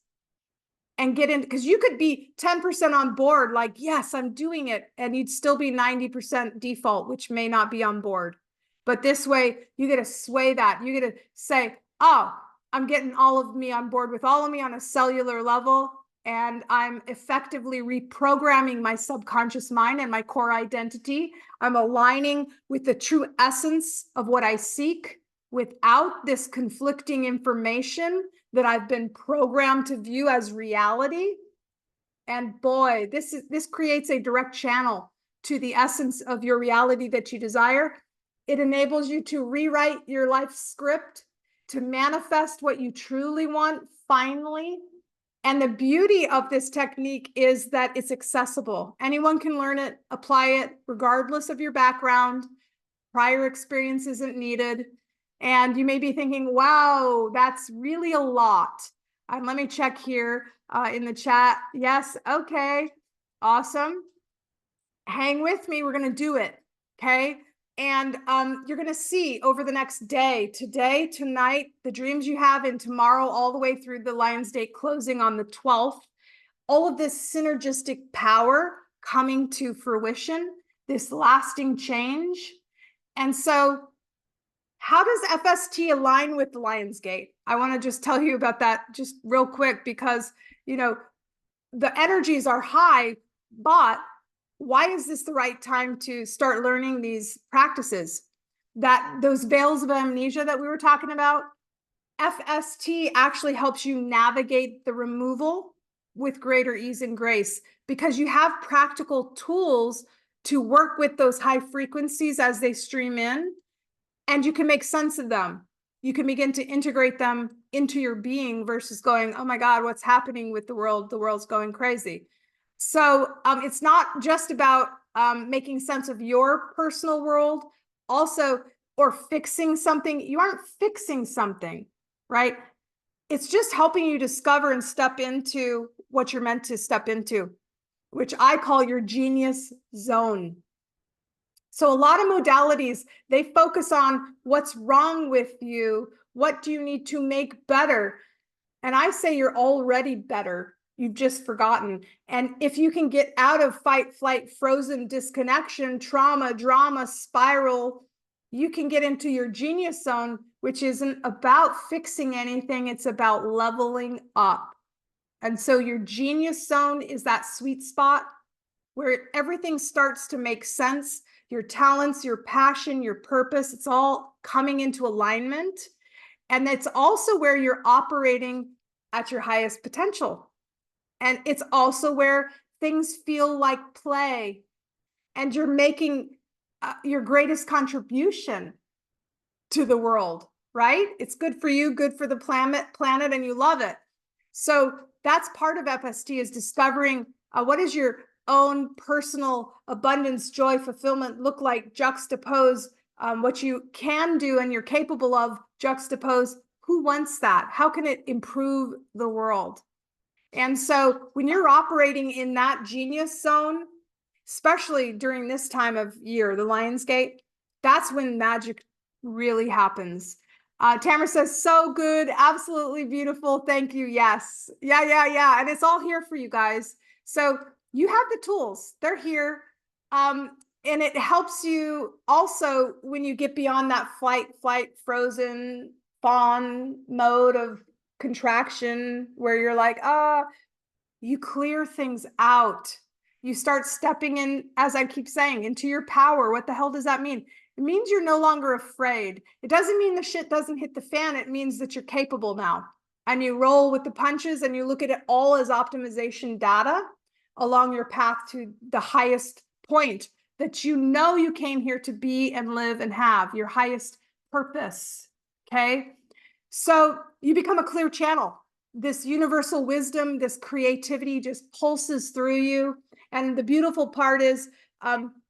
and get in, because you could be 10% on board, like, yes, I'm doing it, and you'd still be 90% default, which may not be on board. But this way, you get to sway that. You get to say, oh, I'm getting all of me on board with all of me on a cellular level, and I'm effectively reprogramming my subconscious mind and my core identity. I'm aligning with the true essence of what I seek without this conflicting information that I've been programmed to view as reality. And boy, this creates a direct channel to the essence of your reality that you desire. It enables you to rewrite your life script, to manifest what you truly want finally. And the beauty of this technique is that it's accessible. Anyone can learn it, apply it, regardless of your background. Prior experience isn't needed. And you may be thinking, wow, that's really a lot. Let me check here in the chat. Yes, okay, awesome. Hang with me, we're gonna do it, okay? And you're gonna see over the next day, today, tonight, the dreams you have, and tomorrow, all the way through the Lion's Gate closing on the 12th, all of this synergistic power coming to fruition, this lasting change. And so how does FST align with the Lion's Gate? I want to just tell you about that just real quick, because, you know, the energies are high, but why is this the right time to start learning these practices? That those veils of amnesia that we were talking about, FST actually helps you navigate the removal with greater ease and grace, because you have practical tools to work with those high frequencies as they stream in, and you can make sense of them. You can begin to integrate them into your being versus going, oh my God, what's happening with the world? The world's going crazy. So it's not just about making sense of your personal world, also, or fixing something. You aren't fixing something, right? It's just helping you discover and step into what you're meant to step into, which I call your genius zone. So a lot of modalities, they focus on what's wrong with you. What do you need to make better? And I say you're already better. You've just forgotten. And if you can get out of fight, flight, frozen, disconnection, trauma, drama, spiral, you can get into your genius zone, which isn't about fixing anything. It's about leveling up. And so your genius zone is that sweet spot where everything starts to make sense. Your talents, your passion, your purpose, it's all coming into alignment. And it's also where you're operating at your highest potential. And it's also where things feel like play, and you're making your greatest contribution to the world, right? It's good for you, good for the planet, and you love it. So that's part of FST, is discovering what is your own personal abundance, joy, fulfillment look like, juxtapose what you can do and you're capable of, juxtapose who wants that, how can it improve the world. And so when you're operating in that genius zone, especially during this time of year, the Lion's Gate, that's when magic really happens. Tamara says, so good, absolutely beautiful, thank you. Yes, yeah. And it's all here for you guys. So you have the tools, they're here. And it helps you also when you get beyond that flight, frozen, fawn mode of contraction, where you're like, you clear things out. You start stepping in, as I keep saying, into your power. What the hell does that mean? It means you're no longer afraid. It doesn't mean the shit doesn't hit the fan. It means that you're capable now. And you roll with the punches, and you look at it all as optimization data along your path to the highest point that you know you came here to be and live and have, your highest purpose. Okay? So you become a clear channel. This universal wisdom, this creativity just pulses through you. And the beautiful part is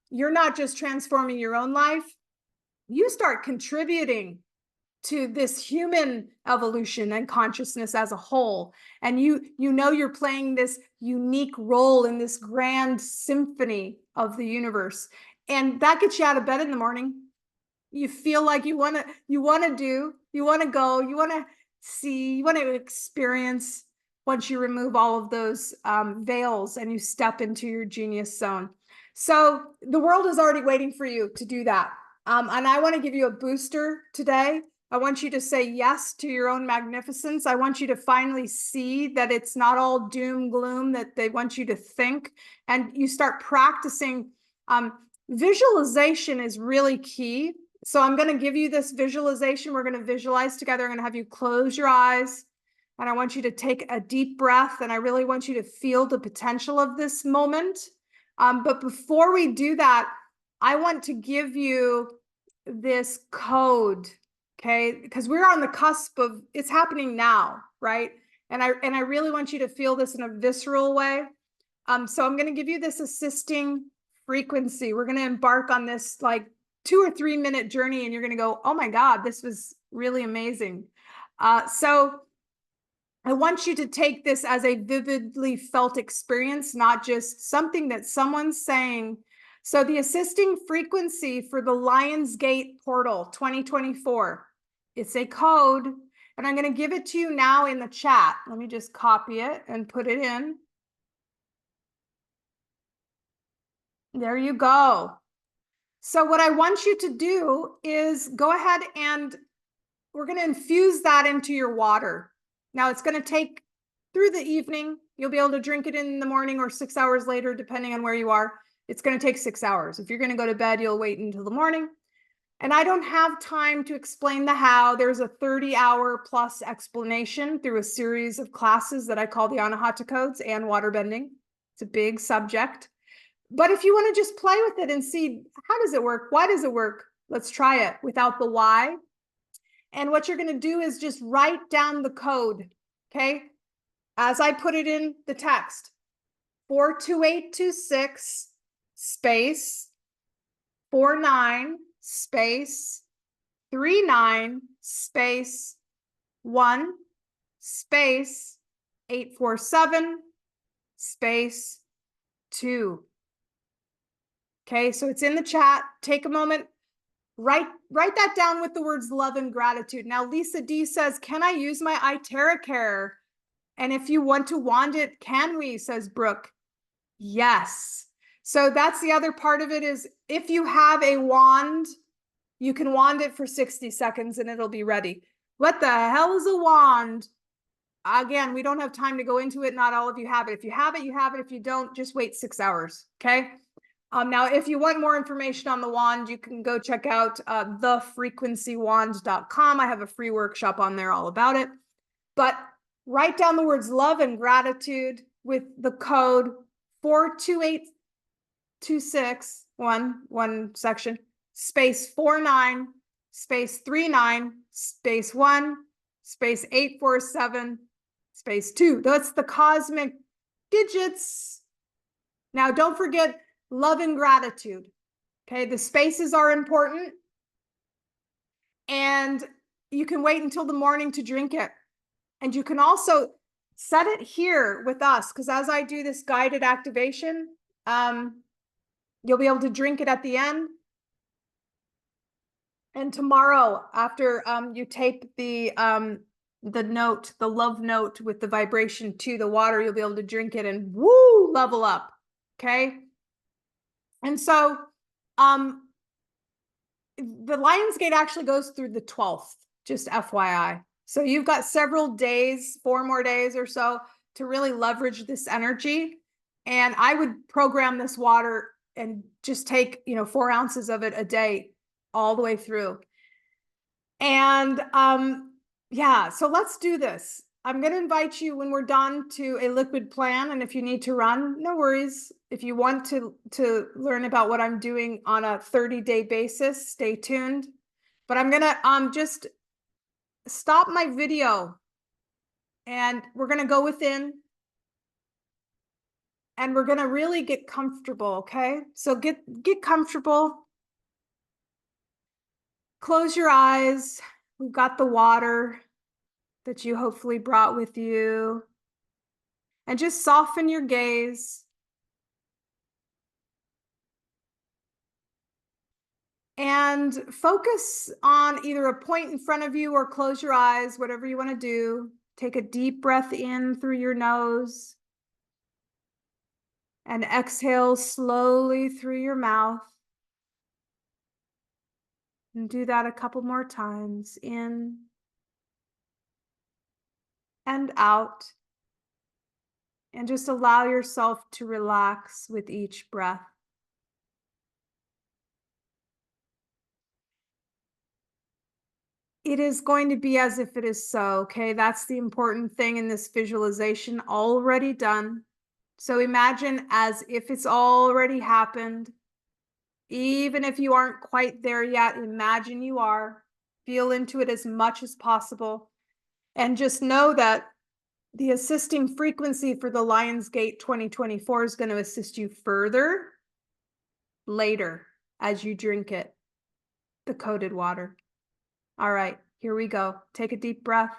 you're not just transforming your own life, you start contributing to this human evolution and consciousness as a whole. And you know you're playing this unique role in this grand symphony of the universe. And that gets you out of bed in the morning. You feel like you want to go, you want to see, you want to experience once you remove all of those veils and you step into your genius zone. So the world is already waiting for you to do that. And I want to give you a booster today. I want you to say yes to your own magnificence. I want you to finally see that it's not all doom, gloom, that they want you to think, and you start practicing. Visualization is really key. So I'm going to give you this visualization. We're going to visualize together. I'm going to have you close your eyes, and I want you to take a deep breath, and I really want you to feel the potential of this moment. But before we do that, I want to give you this code, okay? Because we're on the cusp of it's happening now, right? And I really want you to feel this in a visceral way. So I'm going to give you this assisting frequency. We're going to embark on this like 2 or 3 minute journey, and you're going to go, oh my God, this was really amazing. So I want you to take this as a vividly felt experience, not just something that someone's saying. So the assisting frequency for the Lionsgate portal 2024, it's a code, and I'm going to give it to you now in the chat. Let me just copy it and put it in. There you go. So what I want you to do is go ahead and we're going to infuse that into your water. Now it's going to take through the evening. You'll be able to drink it in the morning or 6 hours later, depending on where you are. It's going to take 6 hours. If you're going to go to bed, you'll wait until the morning. And I don't have time to explain the how. There's a 30-hour plus explanation through a series of classes that I call the Anahata codes and waterbending. It's a big subject. But if you want to just play with it and see, how does it work? Why does it work? Let's try it without the why. And what you're going to do is just write down the code, okay? As I put it in the text, 42826 space 49 space 39 space 1 space 847 space 2. Okay, so it's in the chat. Take a moment. Write that down with the words love and gratitude. Now, Lisa D says, can I use my Iteracare? And if you want to wand it, can we, says Brooke. Yes. So that's the other part of it is if you have a wand, you can wand it for 60 seconds and it'll be ready. What the hell is a wand? Again, we don't have time to go into it. Not all of you have it. If you have it, you have it. If you don't, just wait 6 hours. Okay. Now, if you want more information on the wand, you can go check out thefrequencywand.com. I have a free workshop on there all about it. But write down the words love and gratitude with the code 42826, one section, space 49, space 39, space 1, space 847, space 2. That's the cosmic digits. Now, don't forget love and gratitude. Okay, the spaces are important. And you can wait until the morning to drink it. And you can also set it here with us, because as I do this guided activation, you'll be able to drink it at the end. And tomorrow, after you tape the note, the love note with the vibration to the water, you'll be able to drink it and woo, level up. Okay. And so the Lionsgate actually goes through the 12th, just FYI. So you've got several days, 4 more days or so, to really leverage this energy. And I would program this water and just take, 4 ounces of it a day all the way through. And yeah, so let's do this. I'm going to invite you when we're done to a liquid plan. And if you need to run, no worries. If you want to learn about what I'm doing on a 30-day basis, stay tuned. But I'm going to just stop my video and we're going to go within and we're going to really get comfortable. Okay. So get comfortable. Close your eyes. We've got the water that you hopefully brought with you. And just soften your gaze. And focus on either a point in front of you or close your eyes, whatever you want to do. Take a deep breath in through your nose and exhale slowly through your mouth. And do that a couple more times, in and out. And just allow yourself to relax with each breath. It is going to be as if it is so, okay? That's the important thing in this visualization, already done. So imagine as if it's already happened. Even if you aren't quite there yet, imagine you are. Feel into it as much as possible. And just know that the assisting frequency for the Lionsgate 2024 is going to assist you further later as you drink it, the coded water. All right, here we go. Take a deep breath.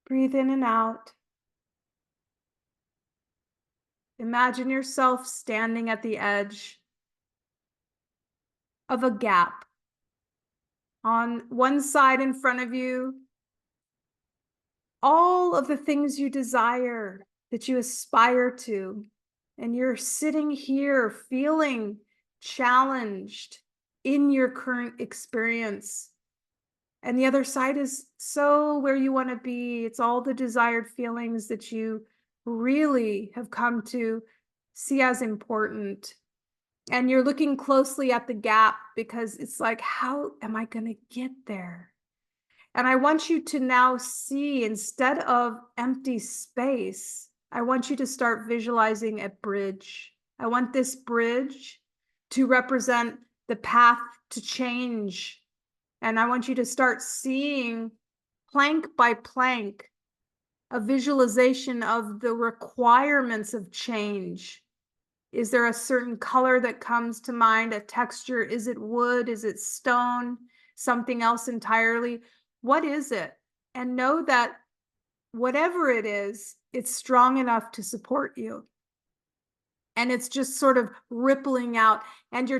Breathe in and out. Imagine yourself standing at the edge of a gap. On one side in front of you, all of the things you desire, that you aspire to, and you're sitting here feeling challenged in your current experience. And the other side is so where you want to be. It's all the desired feelings that you really have come to see as important. And you're looking closely at the gap because it's like, how am I going to get there? And I want you to now see, instead of empty space, I want you to start visualizing a bridge. I want this bridge to represent the path to change. And I want you to start seeing, plank by plank, a visualization of the requirements of change. Is there a certain color that comes to mind, a texture? Is it wood? Is it stone? Something else entirely? What is it? And know that whatever it is, it's strong enough to support you. And it's just sort of rippling out, and you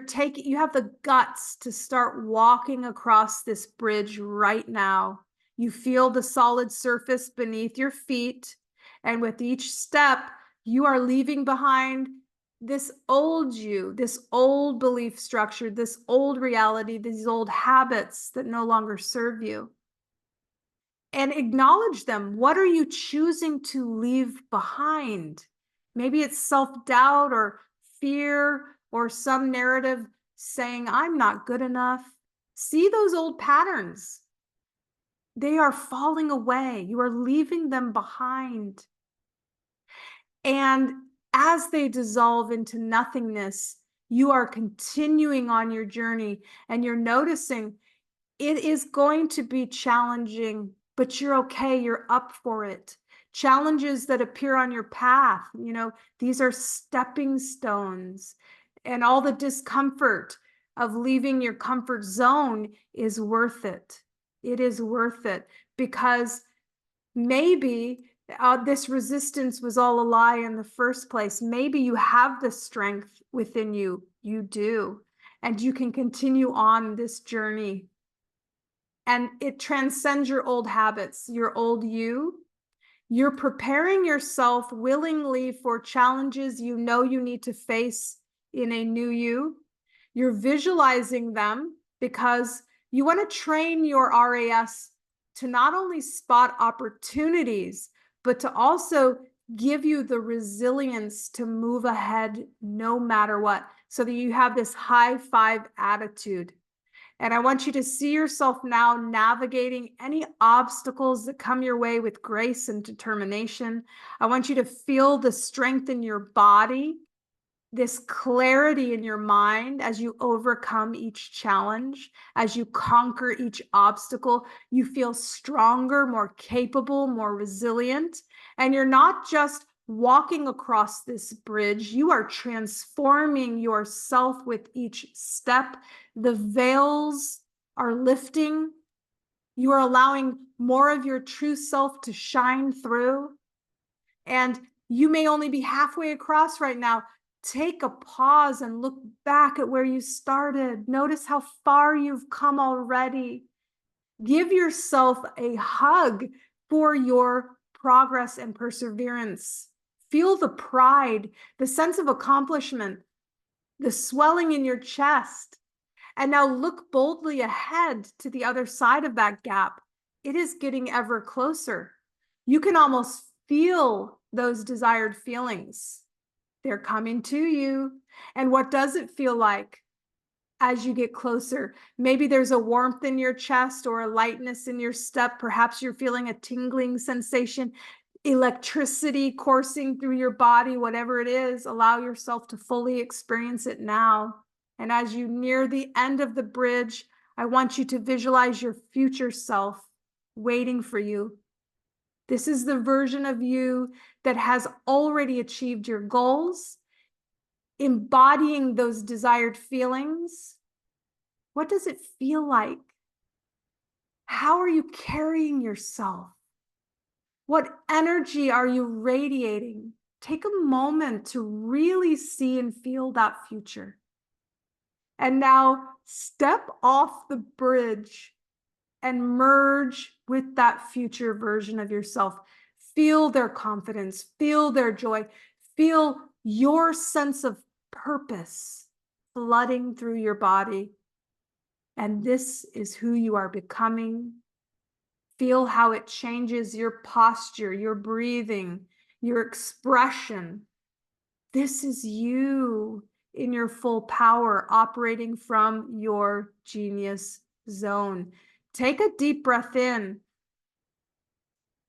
have the guts to start walking across this bridge right now. You feel the solid surface beneath your feet, and with each step, you are leaving behind this old you, this old belief structure, this old reality, these old habits that no longer serve you. And acknowledge them. What are you choosing to leave behind? Maybe it's self-doubt or fear or some narrative saying, I'm not good enough. See those old patterns. They are falling away. You are leaving them behind. And as they dissolve into nothingness, you are continuing on your journey, and you're noticing it is going to be challenging, but you're okay. You're up for it. Challenges that appear on your path, these are stepping stones, and all the discomfort of leaving your comfort zone is worth it. It is worth it, because maybe this resistance was all a lie in the first place. Maybe you have the strength within you. You do. And you can continue on this journey. And it transcends your old habits, your old you. You're preparing yourself willingly for challenges you know you need to face in a new you. You're visualizing them because you want to train your RAS to not only spot opportunities, but to also give you the resilience to move ahead no matter what, so that you have this high five attitude. And I want you to see yourself now navigating any obstacles that come your way with grace and determination. I want you to feel the strength in your body, this clarity in your mind as you overcome each challenge, as you conquer each obstacle. You feel stronger, more capable, more resilient. And you're not just walking across this bridge, you are transforming yourself with each step. The veils are lifting. You are allowing more of your true self to shine through. And you may only be halfway across right now. Take a pause and look back at where you started. Notice how far you've come already. Give yourself a hug for your progress and perseverance. Feel the pride, the sense of accomplishment, the swelling in your chest. And now look boldly ahead to the other side of that gap. It is getting ever closer. You can almost feel those desired feelings. They're coming to you. And what does it feel like as you get closer? Maybe there's a warmth in your chest or a lightness in your step. Perhaps you're feeling a tingling sensation, electricity coursing through your body, whatever it is. Allow yourself to fully experience it now. And as you near the end of the bridge, I want you to visualize your future self waiting for you. This is the version of you that has already achieved your goals, embodying those desired feelings. What does it feel like? How are you carrying yourself? What energy are you radiating? Take a moment to really see and feel that future. And now step off the bridge and merge with that future version of yourself. Feel their confidence, feel their joy, feel your sense of purpose flooding through your body. And this is who you are becoming. Feel how it changes your posture, your breathing, your expression. This is you in your full power, operating from your genius zone. Take a deep breath in.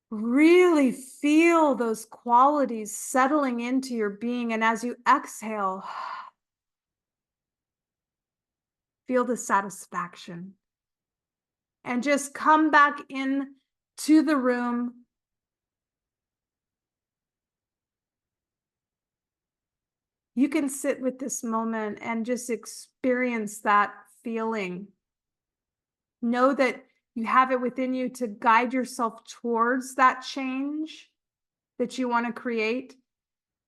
Really feel those qualities settling into your being. And as you exhale, feel the satisfaction. And just come back in to the room. You can sit with this moment and just experience that feeling. Know that you have it within you to guide yourself towards that change that you want to create,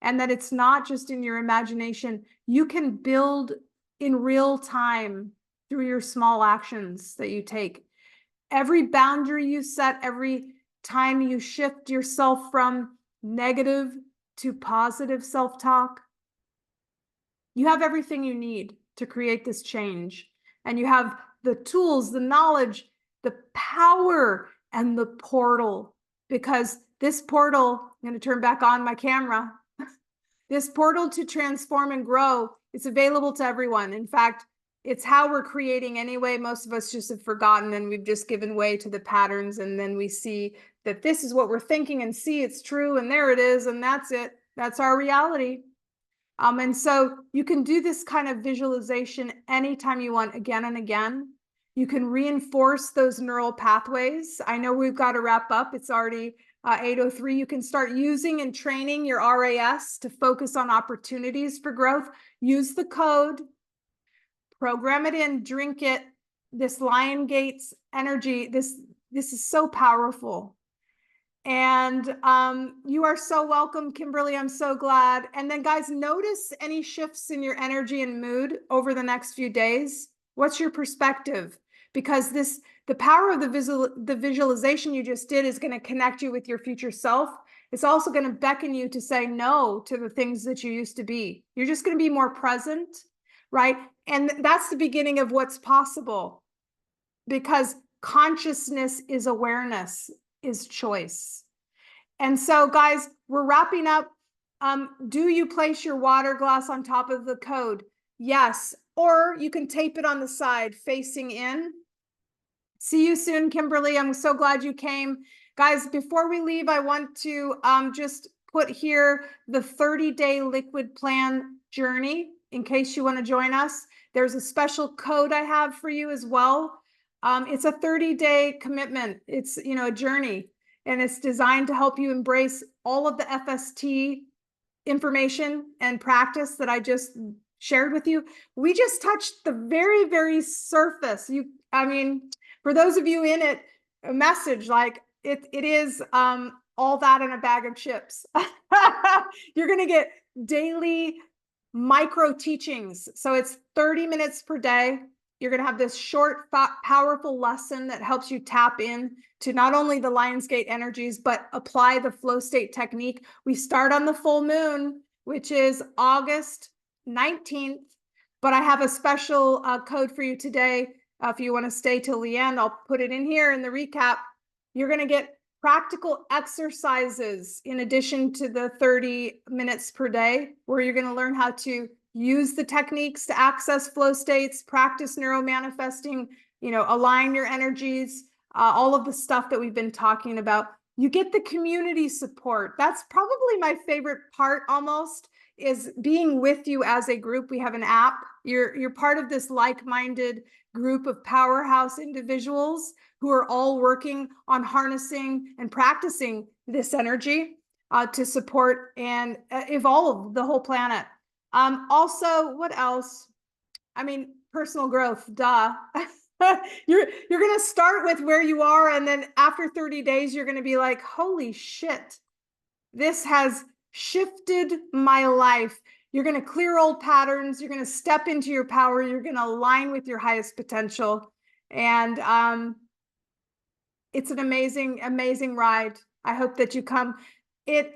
and that it's not just in your imagination. You can build in real time through your small actions that you take. Every boundary you set, every time you shift yourself from negative to positive self-talk, you have everything you need to create this change. And you have the tools, the knowledge, the power, and the portal. Because this portal, I'm going to turn back on my camera. This portal to transform and grow, it's available to everyone. In fact, it's how we're creating anyway. Most of us just have forgotten, and we've just given way to the patterns. And then we see that this is what we're thinking, and see it's true, and there it is, and that's it. That's our reality. And so you can do this kind of visualization anytime you want, again and again. You can reinforce those neural pathways. I know we've got to wrap up. It's already 8:03. You can start using and training your RAS to focus on opportunities for growth. Use the code, program it in, drink it. This Lion Gates energy, this is so powerful. And you are so welcome, Kimberly. I'm so glad. And then, guys, notice any shifts in your energy and mood over the next few days. What's your perspective? Because the power of the visualization you just did is going to connect you with your future self. It's also going to beckon you to say no to the things that you used to be. You're just going to be more present, right? And that's the beginning of what's possible, because consciousness is awareness, is choice. And so, guys, we're wrapping up. Do you place your water glass on top of the code? Yes. Or you can tape it on the side facing in. See you soon, Kimberly. I'm so glad you came. Guys, before we leave, I want to just put here the 30-day liquid plan journey in case you want to join us. There's a special code I have for you as well. It's a 30-day commitment. It's, a journey, and it's designed to help you embrace all of the FST information and practice that I just shared with you, we just touched the very, very surface. I mean, for those of you in it, a message like it is all that in a bag of chips. You're going to get daily micro teachings. So it's 30 minutes per day. You're going to have this short, powerful lesson that helps you tap in to not only the Lionsgate energies, but apply the flow state technique. We start on the full moon, which is August 19th, but I have a special code for you today. If you want to stay till the end, I'll put it in here in the recap. You're going to get practical exercises in addition to the 30 minutes per day, where you're going to learn how to use the techniques to access flow states, practice neuromanifesting, align your energies, all of the stuff that we've been talking about. You get the community support. That's probably my favorite part almost, is being with you as a group. We have an app. You're part of this like-minded group of powerhouse individuals who are all working on harnessing and practicing this energy to support and evolve the whole planet. Also, what else? I mean, personal growth, duh. You're going to start with where you are, and then after 30 days, you're going to be like, holy shit, this has shifted my life. You're going to clear old patterns. You're going to step into your power. You're going to align with your highest potential. And it's an amazing, amazing ride. I hope that you come. It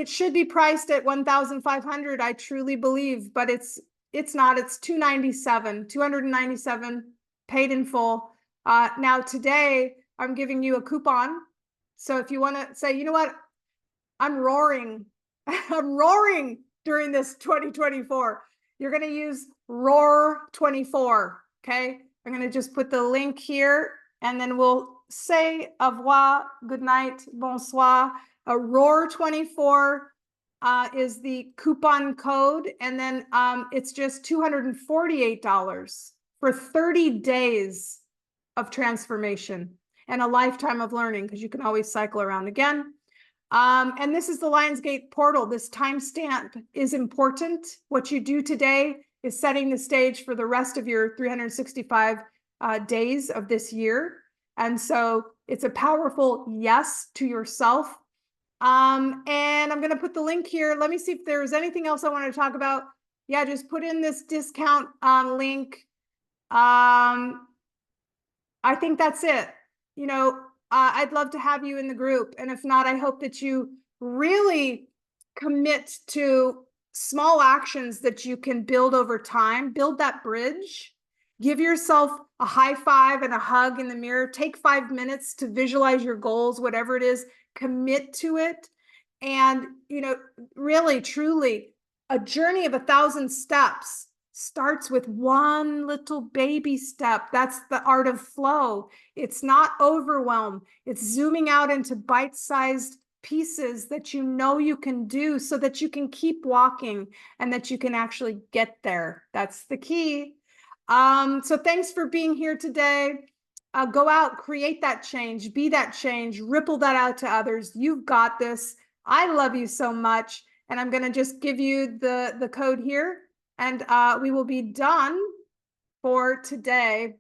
should be priced at $1,500, I truly believe, but it's not. It's $297 paid in full. Now today I'm giving you a coupon. So if you want to say, you know what, I'm roaring. I'm roaring during this 2024. You're going to use ROAR24. Okay. I'm going to just put the link here, and then we'll say au revoir, good night, bonsoir. ROAR24 is the coupon code. And then it's just $248 for 30 days of transformation and a lifetime of learning, because you can always cycle around again. And this is the Lionsgate portal. This timestamp is important. What you do today is setting the stage for the rest of your 365 days of this year. And so it's a powerful yes to yourself. And I'm going to put the link here. Let me see if there's anything else I want to talk about. Yeah, just put in this discount link. I think that's it. I'd love to have you in the group. And if not, I hope that you really commit to small actions that you can build over time. Build that bridge. Give yourself a high five and a hug in the mirror. Take 5 minutes to visualize your goals, whatever it is. Commit to it. And, really, truly, a journey of 1,000 steps starts with one little baby step. That's the art of flow. It's not overwhelm. It's zooming out into bite-sized pieces that you can do, so that you can keep walking and that you can actually get there. That's the key. So thanks for being here today. Go out, create that change, be that change, ripple that out to others. You've got this. I love you so much. And I'm going to just give you the code here, and we will be done for today.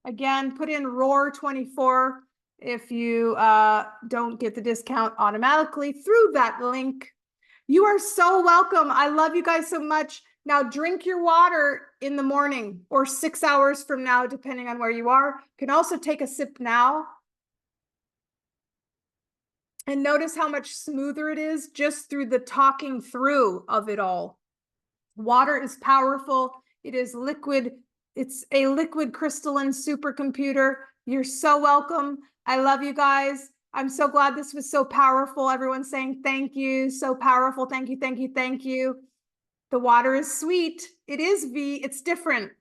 Again, put in ROAR24 if you don't get the discount automatically through that link. You are so welcome. I love you guys so much. Now drink your water in the morning or 6 hours from now, depending on where you are. You can also take a sip now. And notice how much smoother it is just through the talking through of it all. Water is powerful. It is liquid. It's a liquid crystalline supercomputer. You're so welcome. I love you guys. I'm so glad this was so powerful. Everyone's saying thank you. So powerful. Thank you, thank you, thank you. The water is sweet. It is V. It's different.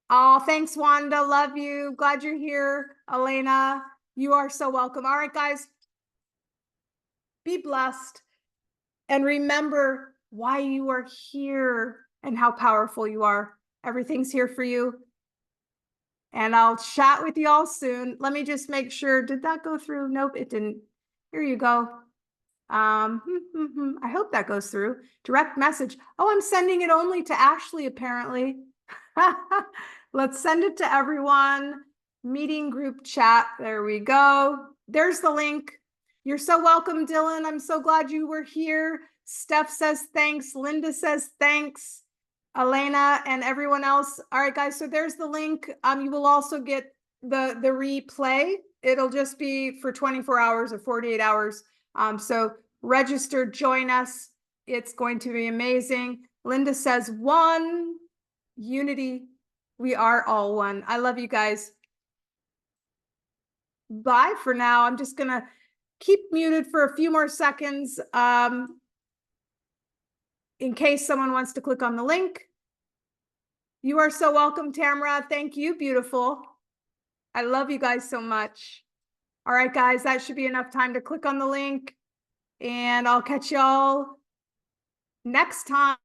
Oh, thanks, Wanda. Love you. Glad you're here. Elena, you are so welcome. All right, guys. Be blessed. And remember why you are here and how powerful you are. Everything's here for you. And I'll chat with you all soon. Let me just make sure. Did that go through? Nope, it didn't. Here you go. I hope that goes through. Direct message. Oh, I'm sending it only to Ashley, apparently. Let's send it to everyone. Meeting group chat. There we go. There's the link. You're so welcome, Dylan. I'm so glad you were here. Steph says thanks. Linda says thanks. Elena and everyone else. All right, guys. So there's the link. You will also get the replay. It'll just be for 24 hours or 48 hours. So register, join us. It's going to be amazing. Linda says one unity. We are all one. I love you guys. Bye for now. I'm just going to keep muted for a few more seconds in case someone wants to click on the link. You are so welcome, Tamara. Thank you, beautiful. I love you guys so much. All right, guys, that should be enough time to click on the link, and I'll catch y'all next time.